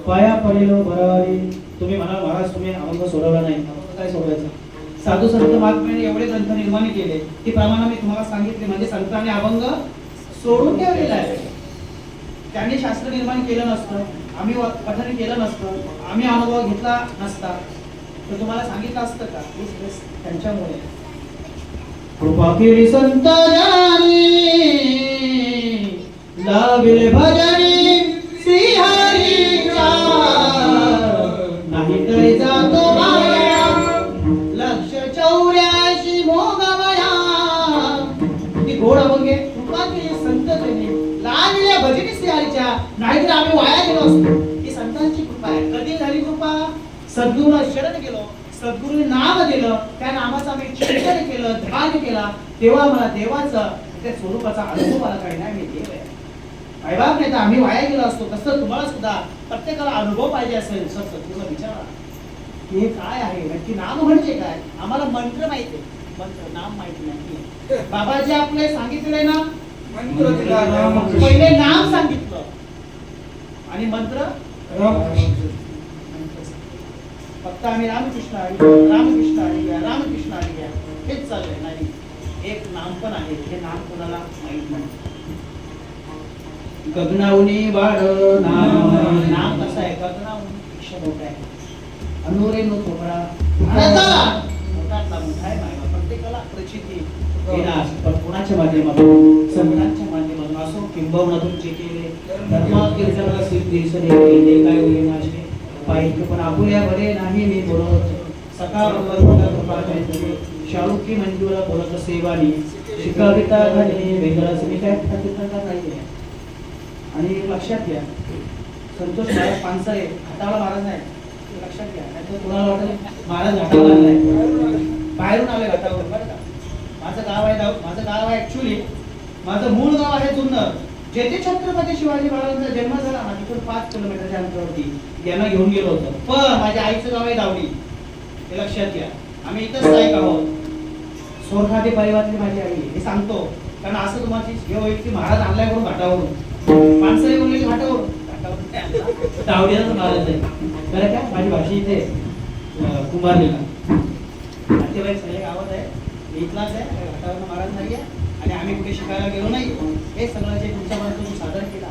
पाया पडेलो भरारी. तुम्ही म्हणाल महाराज तुम्ही अभंग सोडवला नाही. अभंग काय सोडवायचं? साधू संत महात्म्याने एवढे ग्रंथ निर्माण केले, ती प्रमाणे मी तुम्हाला सांगितले. म्हणजे संतांनी अभंग सोडून ठेवलेला आहे. त्यांनी शास्त्र निर्माण केलं नसतं, आम्ही पठण केलं नसतं, आम्ही अनुभव घेतला नसता, तर तुम्हाला सांगितलं असतं का? त्यांच्यामुळे कृपा केली संत जनानी, लाविले भजनी श्रीहरीचा, नाही तरी जातो माया 184 भोगवया. ती घोड अभंगे कृपा केली संत जनी, लाविले भजनी श्रीहरीच्या, नाहीतर आम्ही वाया गेलो असतो. ही संतांची कृपा आहे. कधी झाली कृपा? सद्गुरूला शरण गेलो, सद्गुरूने नाम दिलं, त्या नामाचा मी चिंतन केलं, ध्यान केला, तेव्हा मला देवाचा त्या स्वरूपाचा अनुभव आला. काही नाही, मी देव आहे. बाप नाही तर आम्ही वाया गेलो असतो. तसं तुम्हाला सुद्धा प्रत्येकाला अनुभव पाहिजे असेल, सद्गुरूला विचारा हे काय आहे नक्की, नाम म्हणजे काय. आम्हाला मंत्र माहिती आहे, मंत्र नाम माहिती नाही. बाबाजी आपले सांगितले ना, पहिले नाम सांगितलं आणि मंत्र फक्त आम्ही रामकृष्ण हरी, रामकृष्ण हरी घ्या, रामकृष्ण हरी घ्या, हेच चाललंय. नाही, एक नाम पण आहे, हे नाम कोणाला माहित नाही. गगनावनी वाढ नाम कसं आहे? गगनावनी पेक्षा मोठा आहे. अनुरे नो थोपडा मोठा आहे. प्रत्येकाला प्रचिती येणार पण कोणाच्या माध्यमातून संतांच्या माध्यमातून असो किंबहुना तुमचे केले धर्माकीर्तनाला सिद्धी सरे केले काय होईल नाशे पाहिजे पण आपुल्या बरे नाही मी बोलत सकाळ कृपा काहीतरी शाळुकी मंजूला बोलत सेवानी शिकाविता घाले वेगळाच मी काय प्रतिज्ञा नाही आणि लक्षात घ्या संतोष महाराज पानसरे हाताळा महाराज नाही लक्षात घ्या नाहीतर कुणाला वाटेल महाराज घाटावर आलाय बाहेरून आले घाटावरून बरं का माझं गाव आहे ऍक्च्युली माझं मूळ गाव आहे जुन्नर जेथे छत्रपती शिवाजी महाराजांचा जन्म झाला ना तिथून 5 किलोमीटरच्या अंतरावरती यांना घेऊन गेलो होतो पण माझ्या आईचं गाव आहे दावडी हे लक्षात घ्या आम्ही इथंच स्थायिक आहोत सोरखाते परिवारातली माझी आई हे सांगतो कारण असं तुम्हाला हे होईल की महाराज आणलाय करून घाटावरून पानसरे बोलले की घाटावरून दावडीला महाराज आहे बरं काय माझी भाषी इथे कुंभारलीला नातेवाईक सगळे गावात आहे इथलाच आहे घाटावरून महाराज नाहीये आणि आम्ही कुठे शिकायला गेलो नाही हे सगळं जे तुमच्यापर्यंत तुम्ही सादर केला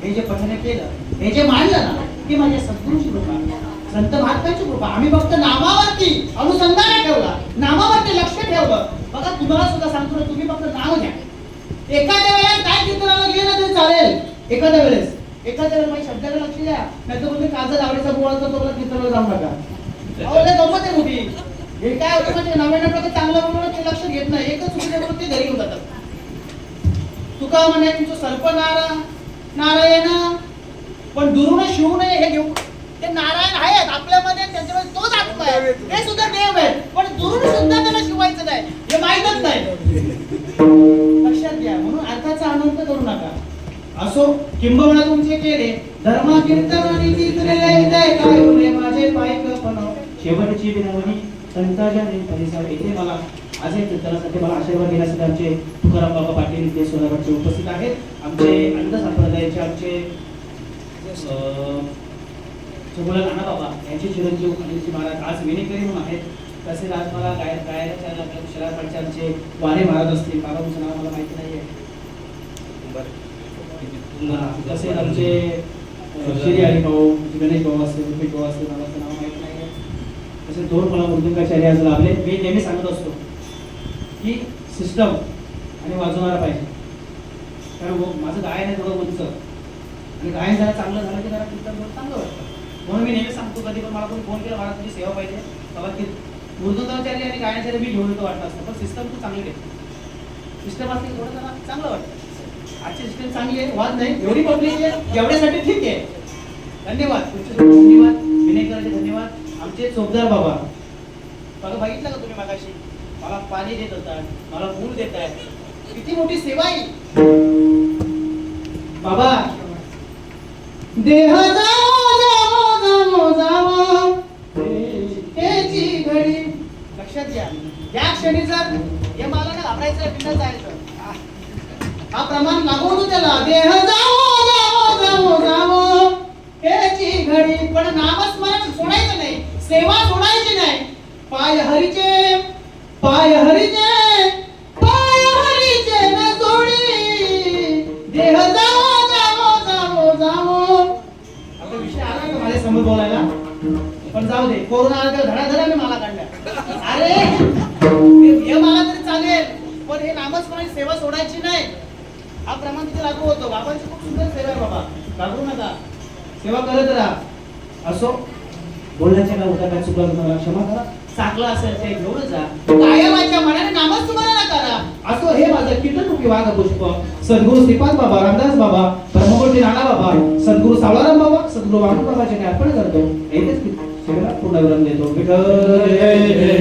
हे जे पठन केलं हे जे मांडलं ना की माझ्या सद्गुरूची कृपा संत महात्म्याची कृपा आम्ही फक्त नामावरती अनुसंधान ठेवला नामावरती लक्ष ठेवलं बघा तुम्हाला सुद्धा सांगतो तुम्ही फक्त नाव घ्या एखाद्या वेळेस काय चित्राला गेलं तरी चालेल एखाद्या वेळेस माझ्या शब्दाकडे लक्ष द्या नाही तर तुम्ही काजल आवडीचा गोळा करतो मला चित्राला जाऊ नका गमत आहे मोठी हे काय होतं म्हणजे नव्याण्णव टक्के चांगलं म्हणून ते लक्ष घेत नाही एकच चुकीचं म्हणून ते घरी येऊन जातात तुका म्हणे तुमचं सर्प नारायण पण दुरून शिवू नये हे घेऊ ते नारायण आहेत आपल्यामध्ये त्यांच्यामध्ये तोच आत्मा आहे ते सुद्धा देव आहेत पण दुरून सुद्धा त्यांना शिवायचं नाही हे माहीतच नाही लक्षात घ्या म्हणून अर्थाचा अनंत करू नका असो किंबहुना तुमचे केले धर्माकीर्तन आणि तीर्थले काय होले माझे पायकपण शेवटची विनवणी संतांच्या परिसर येथे मला आज हे कीर्तनासाठी मला आशीर्वाद देण्यासाठी आमचे तुकाराम बाबा पाटील इथे सोलापूरचे उपस्थित आहेत आमचे अंध संप्रदायाचे आमचे सुबोला नाना बाबा यांचे चिरंजीव अनिलजी महाराज आज विनेकरी म्हणून आहेत तसेच आज मला गायच्या शहराकडचे आमचे वारे महाराज असतील बाबा तुमचं नाव मला माहिती नाही आहे तसेच आमचे श्री हरिभाऊ गणेश भाऊ असतील रुपेश भाऊ असतील मला नाव माहिती नाही आहे तसे 2 मला मृदुंगाचार्य आज लाभले मी नेहमी सांगत असतो की सिस्टम आणि वाजवणारा पाहिजे कारण माझं गायन आहे थोडं उंच आणि गायन जरा चांगलं झालं की जरा कीर्तन चांगलं वाटतं म्हणून मी नेहमी सांगतो कधी पण मला कोणी फोन केला मला तुझी सेवा पाहिजे बाबा की मृदुंगाचार्य आणि गायनाचार्य मी घेऊन येतो वाटलं असतं पण सिस्टम तू चांगली घे सिस्टम असते थोडं जरा चांगलं वाटतं आजची सिस्टम चांगली आहे वाद नाही एवढी पब्लिक आहे एवढ्यासाठी ठीक आहे धन्यवाद धन्यवाद विनेकरांचे धन्यवाद आमचे चोपदार बाबा बघा बघितलं का तुम्ही मागाशी मला पाणी देत होतात मला फूल देत आहेत किती मोठी सेवा आहे बाबा देह जावो हेची घडी लक्षात घ्या या क्षणी जर हे मला ना घाबरायचं बिंदा जायचं हा प्रमाण लागू त्याला देह जावो हेची घडी पण नामस्मरण सोडायचं नाही सेवा सोडायची नाही पाय हरीचे न सोडी देह जावो आता विषय आला का माझ्या समोर बोलायला पण जाऊ दे कोरोना आला तर धडाधडा मला काढला अरे हे मला तरी चालेल पण हे नामस्मरण सेवा सोडायची नाही हा प्रमाण तिथे लागू होतो बाबांची खूप सुंदर सेवा आहे बाबा घाबरू नका सेवा करत राहा असो बोलण्याच्या का होता काय चुकलं तुम्हाला क्षमा करा चाकलं असेल ते घेऊन जा कायमाच्या मनाने नामस्मरण करा असो हे माझं कीर्तन रूपी वाघ पुष्प सद्गुरु श्रीपाद बाबा रामदास बाबा ब्रह्मगुरुजी नाना बाबा सद्गुरु सावळाराम बाबा सद्गुरु वामन बाबाचे अर्पण करतो येतेच सेवेला पूर्ण विराम देतो विठ्ठल